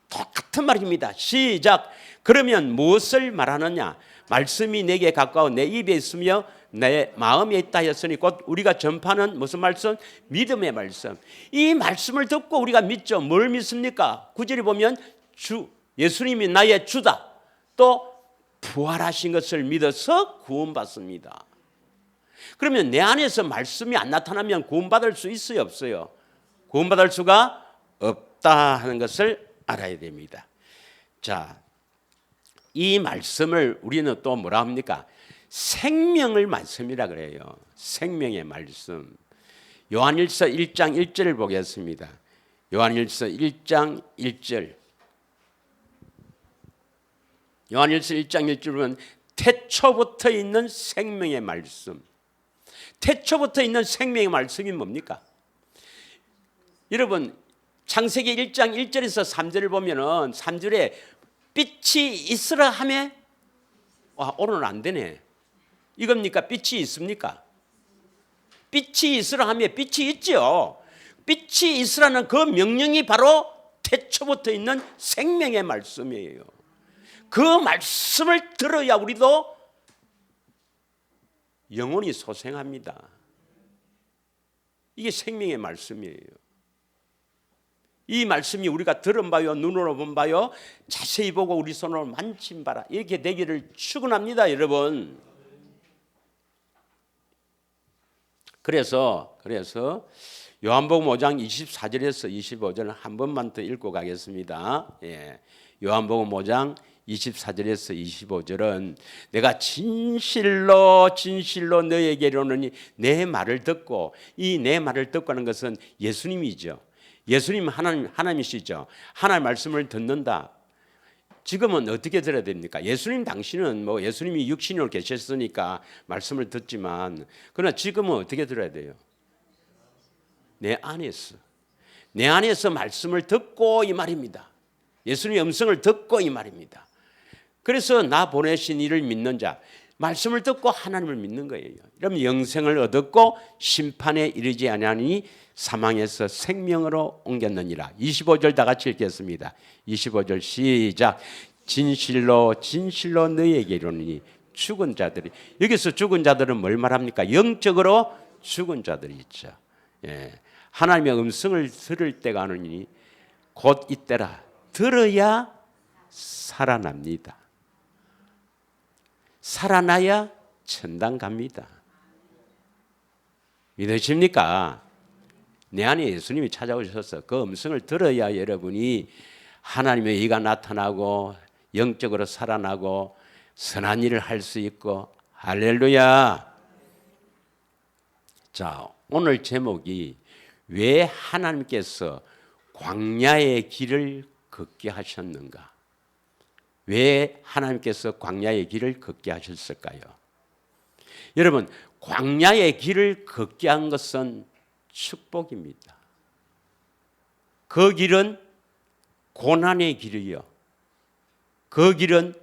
똑같은 말입니다. 시작. 그러면 무엇을 말하느냐? 말씀이 내게 가까워 내 입에 있으며 내 마음에 있다 했으니 곧 우리가 전파하는 무슨 말씀? 믿음의 말씀. 이 말씀을 듣고 우리가 믿죠. 뭘 믿습니까? 구절에 보면 예수님이 나의 주다. 또 부활하신 것을 믿어서 구원받습니다. 그러면 내 안에서 말씀이 안 나타나면 구원받을 수 있어요, 없어요? 구원받을 수가 없다 하는 것을 알아야 됩니다. 자, 이 말씀을 우리는 또 뭐라 합니까? 생명의 말씀이라 그래요. 생명의 말씀. 요한일서 1장 1절을 보겠습니다. 요한일서 1장 1절. 요한일서 1장 1절은 태초부터 있는 생명의 말씀. 태초부터 있는 생명의 말씀이 뭡니까? 여러분 창세기 1장 1절에서 3절을 보면은 3절에 빛이 있으라 하매 오늘은 안 되네. 이겁니까? 빛이 있습니까? 빛이 있으라 하며 빛이 있죠. 빛이 있으라는 그 명령이 바로 태초부터 있는 생명의 말씀이에요. 그 말씀을 들어야 우리도 영혼이 소생합니다. 이게 생명의 말씀이에요. 이 말씀이 우리가 들은 바요 눈으로 본 바요 자세히 보고 우리 손으로 만진 바라 이렇게 되기를 축원합니다, 여러분. 그래서 요한복음 5장 24절에서 25절을 한 번만 더 읽고 가겠습니다. 요한복음 5장 24절에서 25절은 내가 진실로 너에게 이르노니 내 말을 듣고, 이 내 말을 듣고 하는 것은 예수님이죠. 예수님 하나님이시죠. 하나님의 말씀을 듣는다. 지금은 어떻게 들어야 됩니까? 예수님 당시는 예수님이 육신으로 계셨으니까 말씀을 듣지만, 그러나 지금은 어떻게 들어야 돼요? 내 안에서 말씀을 듣고 이 말입니다. 예수님의 음성을 듣고 이 말입니다. 그래서 나 보내신 이를 믿는 자, 말씀을 듣고 하나님을 믿는 거예요. 그러면 영생을 얻었고 심판에 이르지 아니하니 사망에서 생명으로 옮겼느니라. 25절 다 같이 읽겠습니다. 25절 시작. 진실로 너희에게 이르노니 죽은 자들이, 여기서 죽은 자들은 뭘 말합니까? 영적으로 죽은 자들이 있죠. 하나님의 음성을 들을 때가 오느니 곧 이때라. 들어야 살아납니다. 살아나야 천당 갑니다. 믿으십니까? 내 안에 예수님이 찾아오셔서 그 음성을 들어야 여러분이 하나님의 의가 나타나고 영적으로 살아나고 선한 일을 할 수 있고, 할렐루야. 자, 오늘 제목이 왜 하나님께서 광야의 길을 걷게 하셨는가? 왜 하나님께서 광야의 길을 걷게 하셨을까요? 여러분, 광야의 길을 걷게 한 것은 축복입니다. 그 길은 고난의 길이요. 그 길은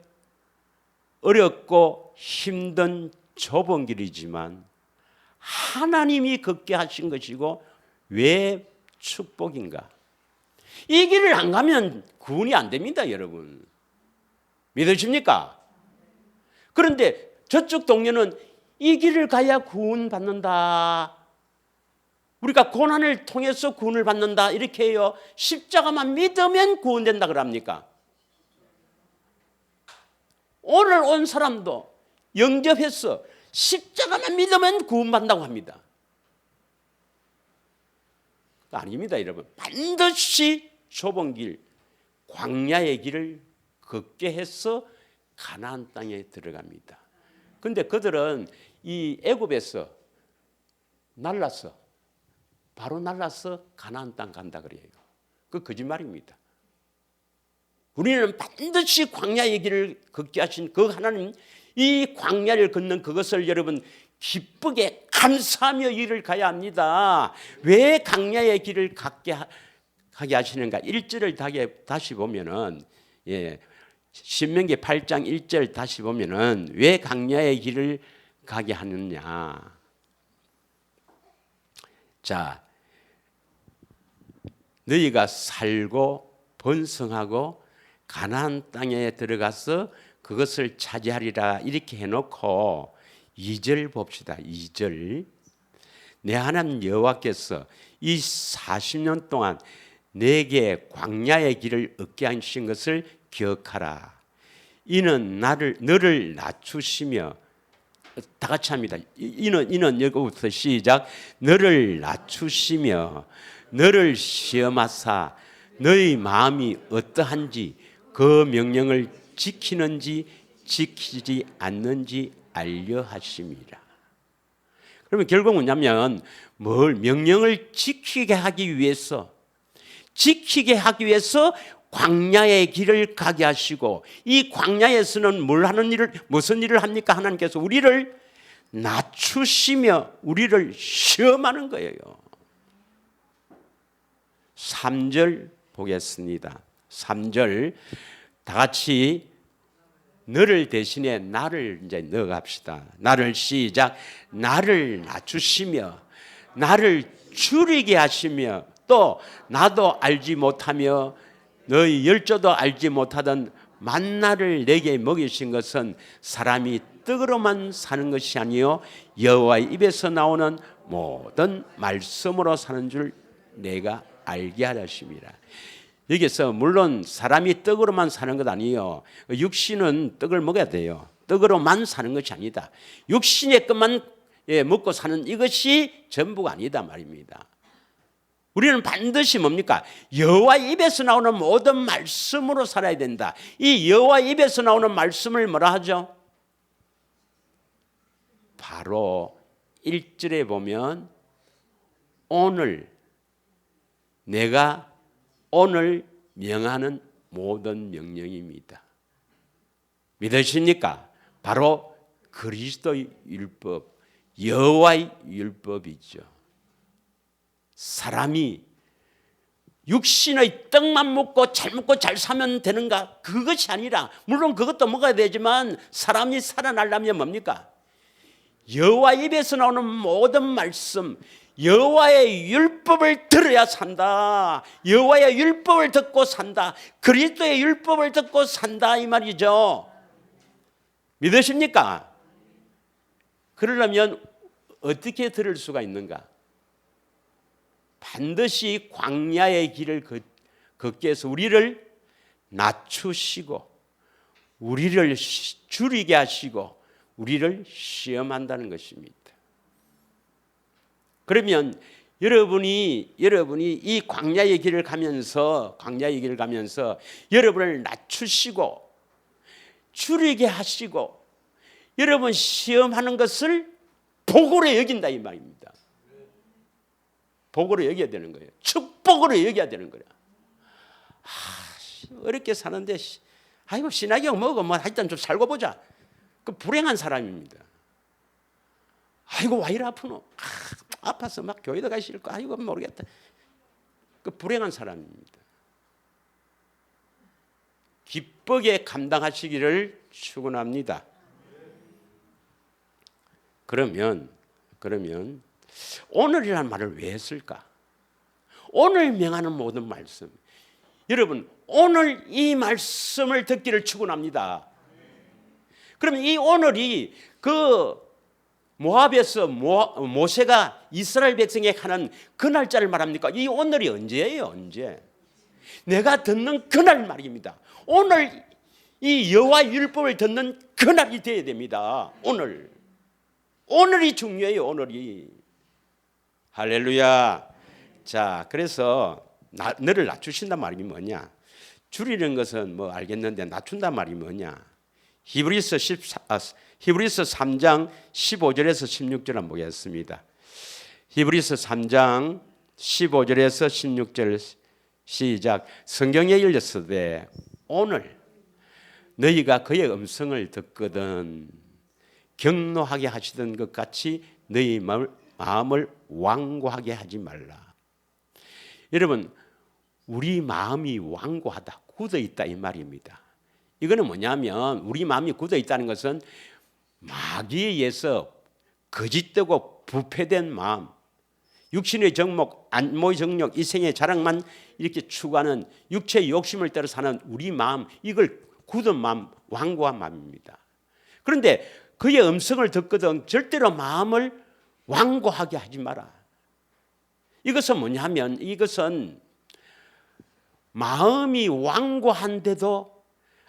어렵고 힘든 좁은 길이지만 하나님이 걷게 하신 것이고, 왜 축복인가? 이 길을 안 가면 구원이 안 됩니다, 여러분. 믿으십니까? 그런데 저쪽 동료는 이 길을 가야 구원받는다. 우리가 고난을 통해서 구원을 받는다. 이렇게 해요. 십자가만 믿으면 구원된다 그럽니까? 오늘 온 사람도 영접해서 십자가만 믿으면 구원받는다고 합니다. 아닙니다, 여러분. 반드시 좁은 길, 광야의 길을 걷게 해서 가나안 땅에 들어갑니다. 그런데 그들은 이 애굽에서 바로 날라서 가나안 땅 간다 그래요. 그 거짓말입니다. 우리는 반드시 광야의 길을 걷게 하신 그 하나님, 이 광야를 걷는 그것을 여러분 기쁘게 감사하며 일을 가야 합니다. 왜 광야의 길을 가게 하시는가? 1절을 다시 보면은, 신명기 8장 1절 다시 보면은 왜 광야의 길을 가게 하느냐? 자, 너희가 살고 번성하고 가나안 땅에 들어가서 그것을 차지하리라 이렇게 해놓고 2절 봅시다. 2절. 내 하나님 여호와께서 이 40년 동안 내게 광야의 길을 얻게 하신 것을 기억하라. 이는 너를 낮추시며, 다 같이 합니다. 이는 여기부터 시작. 너를 낮추시며 너를 시험하사 너희 마음이 어떠한지 그 명령을 지키는지 지키지 않는지 알려 하심이라. 그러면 결국 뭐냐면 명령을 지키게 하기 위해서 광야의 길을 가게 하시고, 이 광야에서는 무슨 일을 합니까? 하나님께서 우리를 낮추시며 우리를 시험하는 거예요. 3절 보겠습니다. 3절 다 같이 너를 대신에 나를 이제 넣어갑시다. 나를 시작. 나를 낮추시며 나를 줄이게 하시며 또 나도 알지 못하며 너희 열조도 알지 못하던 만나를 내게 먹이신 것은 사람이 떡으로만 사는 것이 아니요 여호와의 입에서 나오는 모든 말씀으로 사는 줄 내가 알게 하셨습니다. 여기서 물론 사람이 떡으로만 사는 것 아니에요. 육신은 떡을 먹어야 돼요. 떡으로만 사는 것이 아니다. 육신의 것만 먹고 사는 이것이 전부가 아니다 말입니다. 우리는 반드시 뭡니까? 여호와의 입에서 나오는 모든 말씀으로 살아야 된다. 이 여호와의 입에서 나오는 말씀을 뭐라 하죠? 바로 1절에 보면 오늘 내가 오늘 명하는 모든 명령입니다. 믿으십니까? 바로 그리스도의 율법, 여호와의 율법이죠. 사람이 육신의 떡만 먹고 잘 사면 되는가? 그것이 아니라 물론 그것도 먹어야 되지만 사람이 살아나려면 뭡니까? 여호와 입에서 나오는 모든 말씀, 여호와의 율법을 들어야 산다. 여호와의 율법을 듣고 산다. 그리스도의 율법을 듣고 산다 이 말이죠. 믿으십니까? 그러려면 어떻게 들을 수가 있는가? 반드시 광야의 길을 걷게 해서 우리를 낮추시고 우리를 줄이게 하시고 우리를 시험한다는 것입니다. 그러면 여러분이 이 광야의 길을 가면서 여러분을 낮추시고 줄이게 하시고 여러분 시험하는 것을 복으로 여긴다 이 말입니다. 복으로 여겨야 되는 거예요. 축복으로 여겨야 되는 거야. 어렵게 사는데 아이고 신학경 먹어 뭐 하여튼 좀 살고 보자. 그 불행한 사람입니다. 아이고 와 이리 아프노. 아파서 막 교회도 가기 싫고 아이고 모르겠다. 그 불행한 사람입니다. 기쁘게 감당하시기를 축원합니다. 그러면 오늘이라는 말을 왜 했을까? 오늘 명하는 모든 말씀. 여러분 오늘 이 말씀을 듣기를 축원합니다. 그러면 이 오늘이 그 모압에서 모세가 이스라엘 백성에게 하는 그 날짜를 말합니까? 이 오늘이 언제예요? 언제? 내가 듣는 그날 말입니다. 오늘 이 여호와 율법을 듣는 그날이 되어야 됩니다. 오늘이 중요해요. 오늘이. 할렐루야. 자, 그래서 너를 낮추신단 말이 뭐냐? 줄이는 것은 뭐 알겠는데 낮춘단 말이 뭐냐? 히브리서 3장 15절에서 16절 한번 보겠습니다. 히브리서 3장 15절에서 16절 시작. 성경에 열렸으되 오늘 너희가 그의 음성을 듣거든 경노하게 하시던 것 같이 너희 마음을 완고하게 하지 말라. 여러분 우리 마음이 완고하다 굳어있다 이 말입니다. 이거는 뭐냐면 우리 마음이 굳어있다는 것은 마귀에 의해서 거짓되고 부패된 마음, 육신의 정목, 안모의 정욕, 이생의 자랑만 이렇게 추구하는 육체의 욕심을 따라 사는 우리 마음, 이걸 굳은 마음, 완고한 마음입니다. 그런데 그의 음성을 듣거든 절대로 마음을 완고하게 하지 마라. 이것은 뭐냐면 이것은 마음이 완고한데도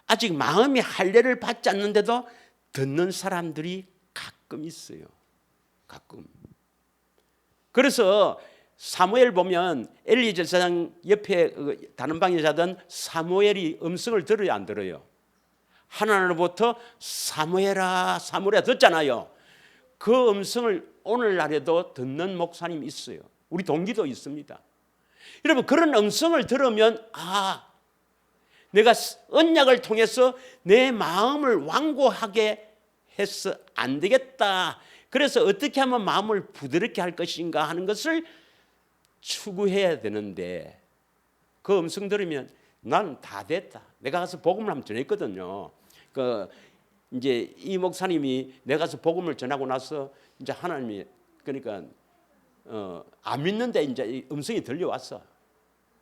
아직 마음이 할례를 받지 않는데도 듣는 사람들이 가끔 있어요. 가끔. 그래서 사무엘 보면 엘리 제사장 옆에 다른 방에 자던 사무엘이 음성을 들어야 안 들어요? 하나님으로부터 사무엘아 듣잖아요. 그 음성을 오늘날에도 듣는 목사님이 있어요. 우리 동기도 있습니다. 여러분 그런 음성을 들으면 내가 언약을 통해서 내 마음을 완고하게 해서 안 되겠다. 그래서 어떻게 하면 마음을 부드럽게 할 것인가 하는 것을 추구해야 되는데, 그 음성 들으면 나는 다 됐다. 내가 가서 복음을 한번 전했거든요. 이제 이 목사님이 내가 가서 복음을 전하고 나서 이제 하나님이 그러니까 안 믿는데 이제 이 음성이 들려왔어.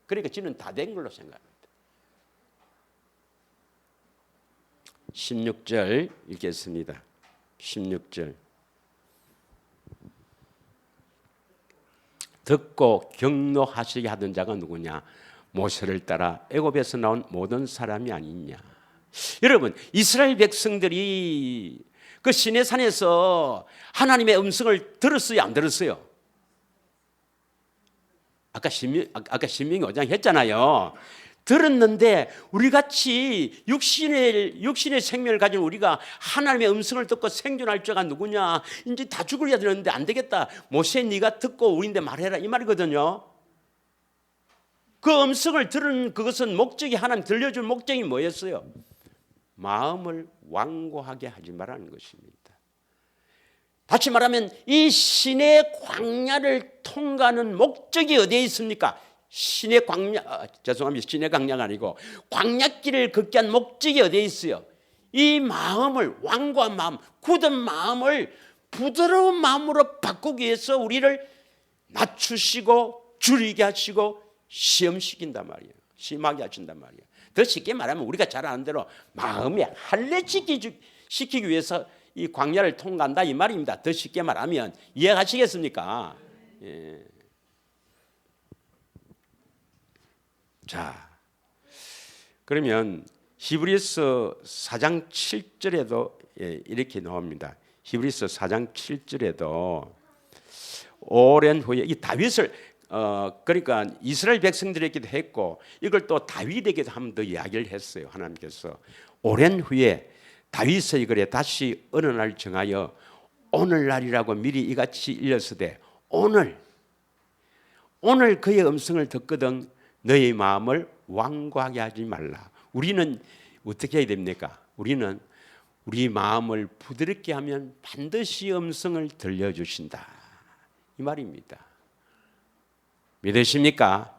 그러니까 지는 다 된 걸로 생각합니다. 16절 읽겠습니다. 16절. 듣고 경노하시게 하던 자가 누구냐? 모세를 따라 애굽에서 나온 모든 사람이 아니냐. 여러분, 이스라엘 백성들이 그 시내산에서 하나님의 음성을 들었어요, 안 들었어요? 아까 신명기 5장 했잖아요. 들었는데 우리 같이 육신의 생명을 가진 우리가 하나님의 음성을 듣고 생존할 자가 누구냐? 이제 다 죽으려야 되는데 안 되겠다. 모세 네가 듣고 우리인데 말해라, 이 말이거든요. 그 음성을 들은 그것은 목적이, 하나님 들려줄 목적이 뭐였어요? 마음을 완고하게 하지 말라는 것입니다. 다시 말하면 이 신의 광야를 통과하는 목적이 어디에 있습니까? 신의 광야, 죄송합니다. 신의 광야가 아니고 광야길을 걷게 한 목적이 어디에 있어요? 이 마음을, 완고한 마음, 굳은 마음을 부드러운 마음으로 바꾸기 위해서 우리를 낮추시고 줄이게 하시고 시험시킨단 말이에요. 심하게 하신단 말이에요. 더 쉽게 말하면 우리가 잘 아는 대로 마음이 할례시키기 위해서 이 광야를 통과한다 이 말입니다. 더 쉽게 말하면 이해하시겠습니까? 예. 자, 그러면 히브리서 4장 7절에도 이렇게 나옵니다. 히브리서 4장 7절에도 오랜 후에 이 다윗을 그러니까 이스라엘 백성들에게도 했고 이걸 또 다윗에게도 한 번 더 이야기를 했어요. 하나님께서 오랜 후에 다윗의 글에 다시 어느 날 정하여 오늘날이라고 미리 이같이 일렀으되 오늘 그의 음성을 듣거든 너의 마음을 완고하게 하지 말라. 우리는 어떻게 해야 됩니까? 우리는 우리 마음을 부드럽게 하면 반드시 음성을 들려주신다 이 말입니다. 믿으십니까?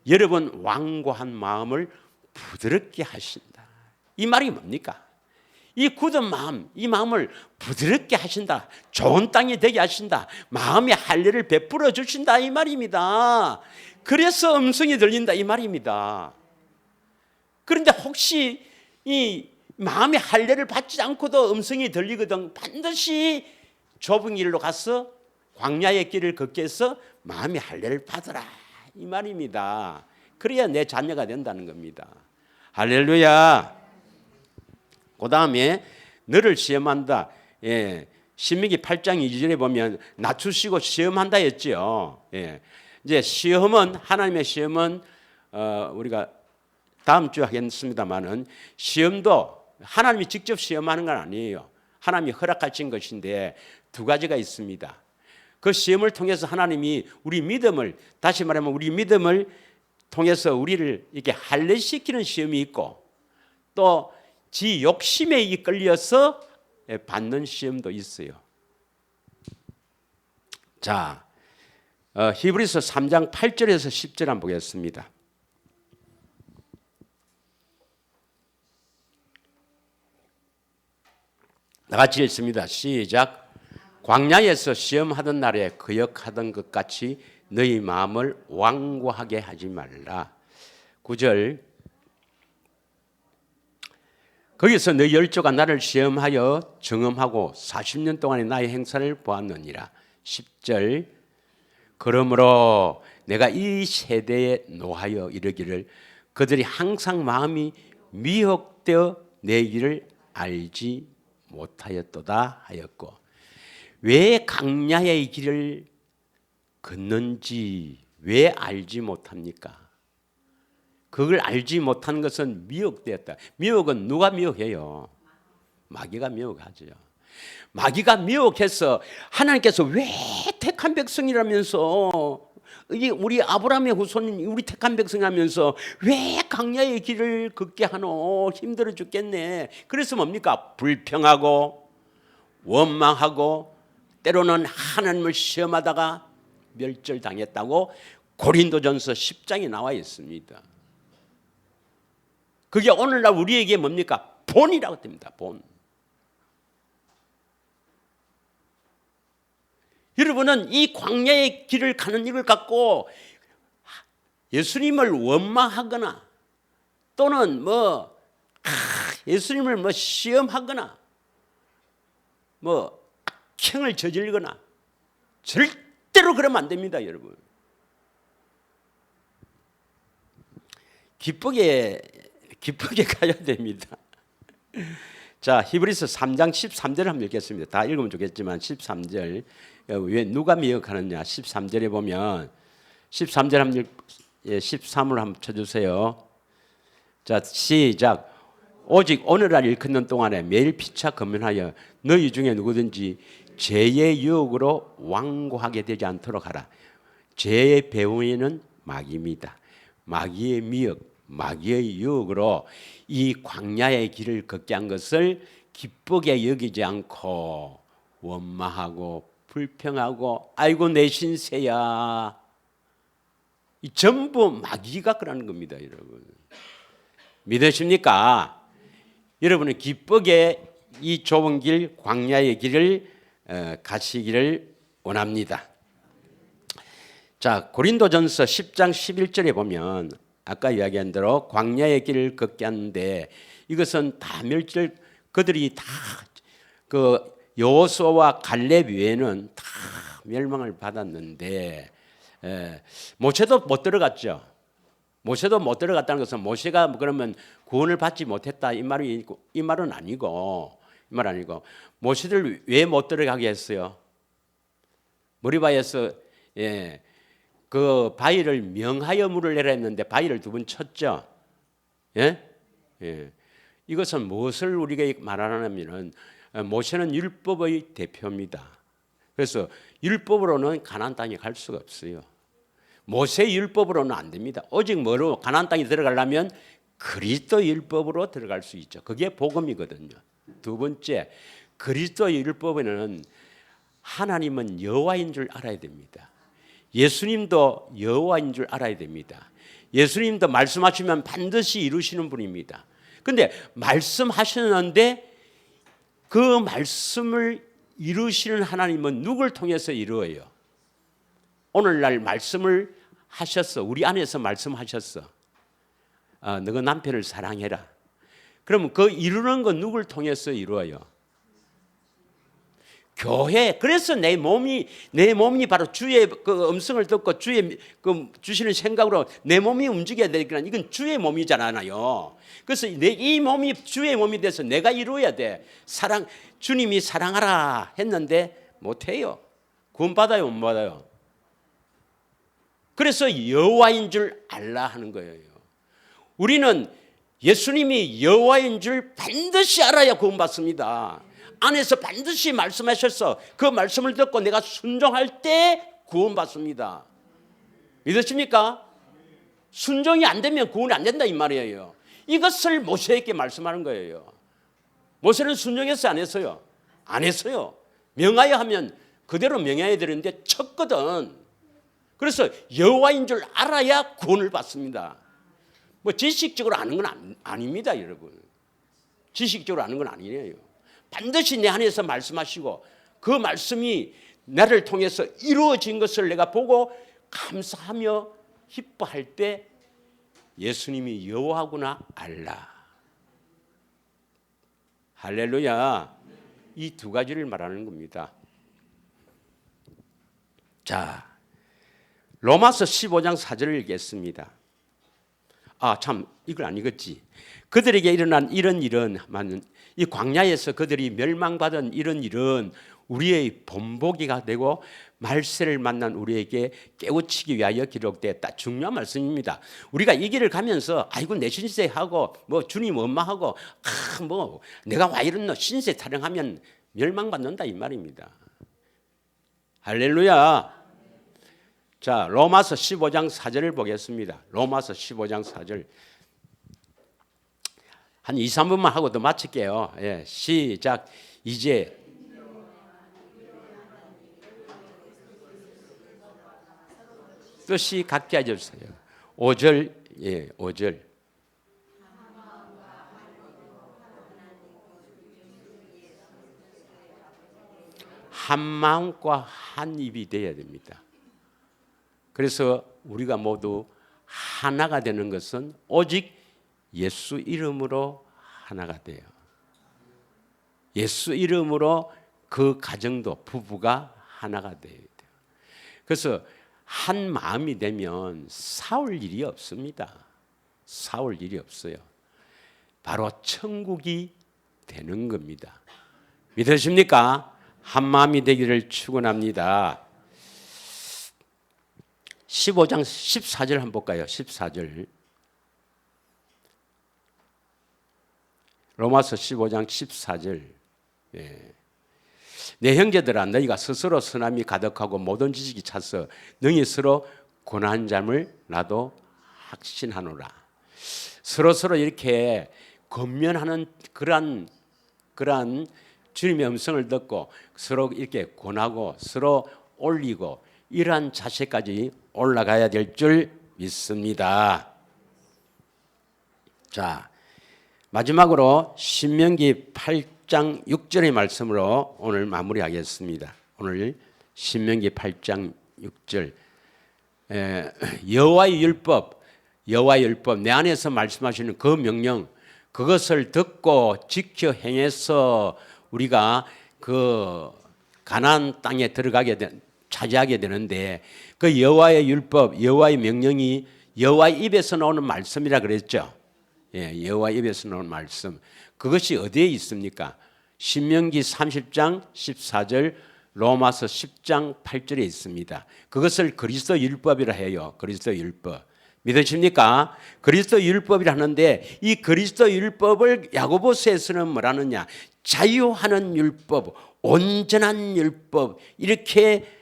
여러분 완고한 마음을 부드럽게 하신다 이 말이 뭡니까? 이 굳은 마음, 이 마음을 부드럽게 하신다. 좋은 땅이 되게 하신다. 마음의 할례를 베풀어 주신다 이 말입니다. 그래서 음성이 들린다 이 말입니다. 그런데 혹시 이 마음의 할례를 받지 않고도 음성이 들리거든 반드시 좁은 길로 가서 광야의 길을 걷게 해서 마음의 할례를 받으라 이 말입니다. 그래야 내 자녀가 된다는 겁니다. 할렐루야. 그 다음에 너를 시험한다. 예, 신명기 8장 2절에 보면 낮추시고 시험한다 했죠. 예, 이제 시험은 하나님의 시험은 우리가 다음 주에 하겠습니다만은 시험도 하나님이 직접 시험하는 건 아니에요. 하나님이 허락하신 것인데 두 가지가 있습니다. 그 시험을 통해서 하나님이 우리 믿음을 다시 말하면 우리 믿음을 통해서 우리를 이렇게 할례시키는 시험이 있고 또 지 욕심에 이끌려서 받는 시험도 있어요. 자, 히브리서 3장 8절에서 10절 한번 보겠습니다. 나같이 읽습니다. 시작. 광야에서 시험하던 날에 거역하던 것 같이 너희 마음을 완고하게 하지 말라. 9절. 거기서 너희 열조가 나를 시험하여 정험하고 40년 동안의 나의 행사를 보았느니라. 10절. 그러므로 내가 이 세대에 노하여 이르기를 그들이 항상 마음이 미혹되어 내 길을 알지 못하였도다 하였고 왜 광야의 길을 걷는지 왜 알지 못합니까? 그걸 알지 못한 것은 미혹되었다. 미혹은 누가 미혹해요? 마귀가 미혹하죠. 마귀가 미혹해서 하나님께서 왜 택한 백성이라면서 이게 우리 아브라함의 후손인 우리 택한 백성하면서 왜 광야의 길을 걷게 하노? 힘들어 죽겠네. 그래서 뭡니까? 불평하고 원망하고 때로는 하나님을 시험하다가 멸절당했다고 고린도전서 10장에 나와 있습니다. 그게 오늘날 우리에게 뭡니까? 본이라고 됩니다. 본. 여러분은 이 광야의 길을 가는 일을 갖고 예수님을 원망하거나 또는 예수님을 시험하거나 악행을 저질거나 절대로 그러면 안 됩니다, 여러분. 기쁘게 가야 됩니다. 자, 히브리서 3장 13절 한번 읽겠습니다. 다 읽으면 좋겠지만 13절 왜 누가 미역하느냐? 13절에 보면 13절 한번 13을 한번 쳐주세요. 자, 시작. 오직 오늘날 일컫는 동안에 매일 피차 검면하여 너희 중에 누구든지 죄의 유혹으로 완고하게 되지 않도록 하라. 죄의 배후에는 마귀입니다. 마귀의 미역, 마귀의 유혹으로 이 광야의 길을 걷게 한 것을 기쁘게 여기지 않고 원망하고 불평하고 아이고 내 신세야. 이 전부 마귀가 그러는 겁니다, 여러분. 믿으십니까? 여러분은 기쁘게 이 좁은 길, 광야의 길을 가시기를 원합니다. 자, 고린도전서 10장 11절에 보면 아까 이야기한 대로 광야의 길을 걷게 하는데 이것은 다 멸절 그들이 다 그 여호수아와 갈렙 외에는 다 멸망을 받았는데 모세도 못 들어갔죠. 모세도 못 들어갔다는 것은 모세가 그러면 구원을 받지 못했다 이 말은 아니고 모세를 왜 못 들어가게 했어요? 머리바에서 그 바위를 명하여 물을 내라 했는데 바위를 두 번 쳤죠. 이것은 무엇을 우리가 말하냐면은 모세는 율법의 대표입니다. 그래서 율법으로는 가나안 땅에 갈 수가 없어요. 모세 율법으로는 안 됩니다. 오직 뭐로 가나안 땅에 들어가려면 그리스도 율법으로 들어갈 수 있죠. 그게 복음이거든요. 두 번째, 그리스도 율법에는 하나님은 여호와인 줄 알아야 됩니다. 예수님도 여호와인 줄 알아야 됩니다. 예수님도 말씀하시면 반드시 이루시는 분입니다. 그런데 말씀하셨는데 그 말씀을 이루시는 하나님은 누굴 통해서 이루어요? 오늘날 말씀을 하셨어. 우리 안에서 말씀하셨어. 너가 남편을 사랑해라. 그러면 그 이루는 건 누굴 통해서 이루어요? 교회. 그래서 내 몸이 바로 주의 그 음성을 듣고 주의 그 주시는 생각으로 내 몸이 움직여야 되니까 이건 주의 몸이잖아요. 그래서 이 몸이 주의 몸이 돼서 내가 이루어야 돼. 주님이 사랑하라 했는데 못 해요. 구원 받아요, 못 받아요? 그래서 여호와인 줄 알라 하는 거예요. 우리는 예수님이 여호와인 줄 반드시 알아야 구원받습니다. 안에서 반드시 말씀하셔서 그 말씀을 듣고 내가 순종할 때 구원받습니다. 믿으십니까? 순종이 안 되면 구원이 안 된다 이 말이에요. 이것을 모세에게 말씀하는 거예요. 모세는 순종했어요, 안 했어요? 안 했어요. 명하여 하면 그대로 명해야 되는데 쳤거든. 그래서 여호와인 줄 알아야 구원을 받습니다. 지식적으로 아는 건 아닙니다, 여러분. 지식적으로 아는 건 아니에요. 반드시 내 안에서 말씀하시고 그 말씀이 나를 통해서 이루어진 것을 내가 보고 감사하며 기뻐할 때 예수님이 여호와구나 알라. 할렐루야. 이 두 가지를 말하는 겁니다. 자, 로마서 15장 4절을 읽겠습니다. 이걸 안 읽었지. 그들에게 일어난 이런 일은 이 광야에서 그들이 멸망받은 이런 일은 우리의 본보기가 되고 말세를 만난 우리에게 깨우치기 위하여 기록됐다. 중요한 말씀입니다. 우리가 이 길을 가면서 아이고 내 신세하고 주님 원망하고 내가 와 이런 신세 타령하면 멸망받는다 이 말입니다. 할렐루야. 자, 로마서 15장 4절을 보겠습니다. 로마서 15장 4절. 한 2, 3분만 하고 더 마칠게요. 예, 시작. 이제 뜻이 같게 하셨어요. 5절. 예, 5절. 한 마음과 한 입이 되어야 됩니다. 그래서 우리가 모두 하나가 되는 것은 오직 예수 이름으로 하나가 돼요. 예수 이름으로 그 가정도 부부가 하나가 돼야 돼요. 그래서 한 마음이 되면 싸울 일이 없습니다. 싸울 일이 없어요. 바로 천국이 되는 겁니다. 믿으십니까? 한 마음이 되기를 축원합니다. 15장 14절 한번 볼까요? 14절. 로마서 15장 14절. 예. 내 형제들아 너희가 스스로 선함이 가득하고 모든 지식이 차서 너희 스스로 고난한 잠을 나도 확신하노라. 서로 이렇게 권면하는 그러한 주님의 음성을 듣고 서로 이렇게 권하고 서로 올리고 이러한 자세까지 올라가야 될 줄 믿습니다. 자, 마지막으로 신명기 8장 6절의 말씀으로 오늘 마무리하겠습니다. 오늘 신명기 8장 6절. 여호와의 율법 내 안에서 말씀하시는 그 명령 그것을 듣고 지켜 행해서 우리가 그 가나안 땅에 차지하게 되는데 그 여호와의 율법, 여호와의 명령이 여호와의 입에서 나오는 말씀이라 그랬죠. 예, 여호와의 입에서 나오는 말씀. 그것이 어디에 있습니까? 신명기 30장 14절, 로마서 10장 8절에 있습니다. 그것을 그리스도 율법이라 해요. 그리스도 율법. 믿으십니까? 그리스도 율법이라 하는데 이 그리스도 율법을 야고보서에서는 뭐라느냐? 자유하는 율법, 온전한 율법 이렇게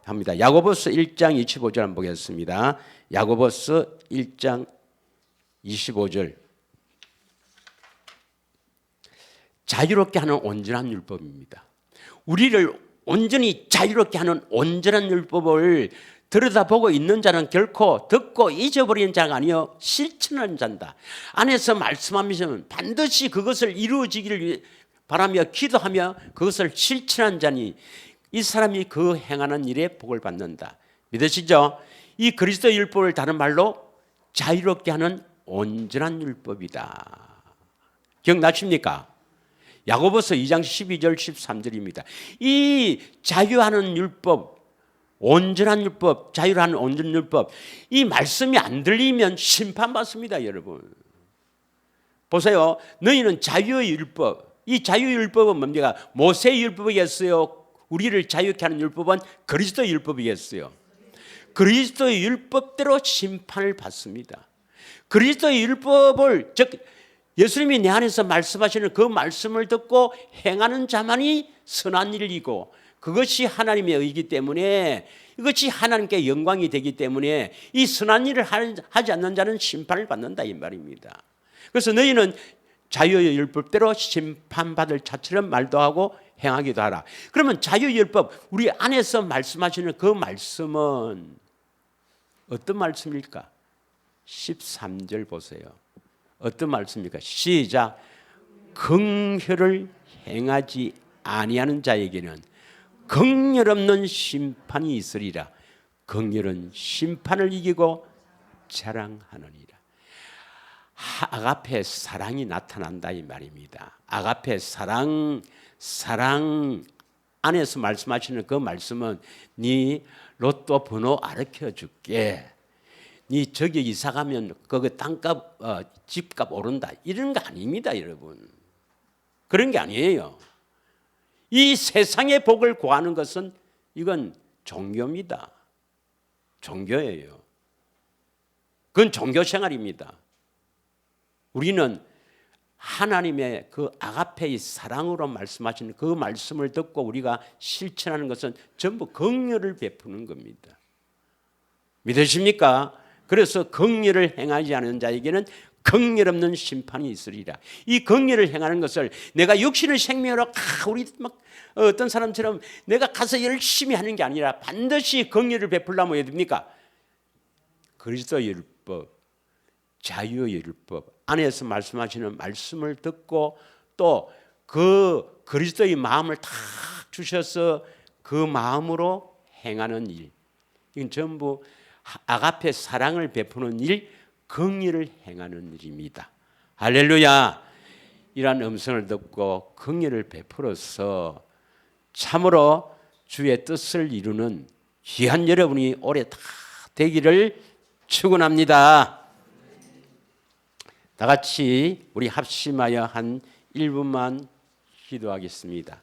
합니다. 야고보서 1장 25절 한번 보겠습니다. 야고보서 1장 25절. 자유롭게 하는 온전한 율법입니다. 우리를 온전히 자유롭게 하는 온전한 율법을 들여다보고 있는 자는 결코 듣고 잊어버리는 자가 아니요 실천하는 자다. 안에서 말씀하면서 반드시 그것을 이루어지기를 바라며 기도하며 그것을 실천한 자니 이 사람이 그 행하는 일에 복을 받는다. 믿으시죠? 이 그리스도 율법을 다른 말로 자유롭게 하는 온전한 율법이다. 기억나십니까? 야고보서 2장 12절 13절입니다. 이 자유하는 율법, 온전한 율법, 자유하는 온전한 율법, 이 말씀이 안 들리면 심판받습니다, 여러분. 보세요. 너희는 자유의 율법, 이 자유의 율법은 뭡니까? 모세의 율법이겠어요? 우리를 자유케 하는 율법은 그리스도의 율법이겠어요? 그리스도의 율법대로 심판을 받습니다. 그리스도의 율법을, 즉 예수님이 내 안에서 말씀하시는 그 말씀을 듣고 행하는 자만이 선한 일이고 그것이 하나님의 의이기 때문에 이것이 하나님께 영광이 되기 때문에 이 선한 일을 하지 않는 자는 심판을 받는다 이 말입니다. 그래서 너희는 자유의 율법대로 심판받을 자처럼 말도 하고 행하기도 하라. 그러면 자유의 율법 우리 안에서 말씀하시는 그 말씀은 어떤 말씀일까? 13절 보세요. 어떤 말씀입니까? 시작. 긍휼을 행하지 아니하는 자에게는 긍휼 없는 심판이 있으리라. 긍휼은 심판을 이기고 자랑하느니라. 아가페 사랑이 나타난다 이 말입니다. 아가페 사랑 안에서 말씀하시는 그 말씀은 네 로또 번호 가르쳐 줄게. 네 저기 이사 가면 그 땅값 집값 오른다. 이런 거 아닙니다, 여러분. 그런 게 아니에요. 이 세상의 복을 구하는 것은 이건 종교입니다. 종교예요. 그건 종교 생활입니다. 우리는 하나님의 그 아가페의 사랑으로 말씀하시는 그 말씀을 듣고 우리가 실천하는 것은 전부 긍휼을 베푸는 겁니다. 믿으십니까? 그래서 긍휼을 행하지 않은 자에게는 긍휼 없는 심판이 있으리라. 이 긍휼을 행하는 것을 내가 육신의 생명으로 우리 막 어떤 사람처럼 내가 가서 열심히 하는 게 아니라 반드시 긍휼을 베풀려면 어떻게 됩니까? 그리스도의 율법, 자유의 율법 안에서 말씀하시는 말씀을 듣고 또 그 그리스도의 마음을 탁 주셔서 그 마음으로 행하는 일, 이건 전부 아가페 사랑을 베푸는 일, 긍휼을 행하는 일입니다. 할렐루야. 이러한 음성을 듣고 긍휼을 베풀어서 참으로 주의 뜻을 이루는 귀한 여러분이 올해 다 되기를 축원합니다. 다 같이 우리 합심하여 한 1분만 기도하겠습니다.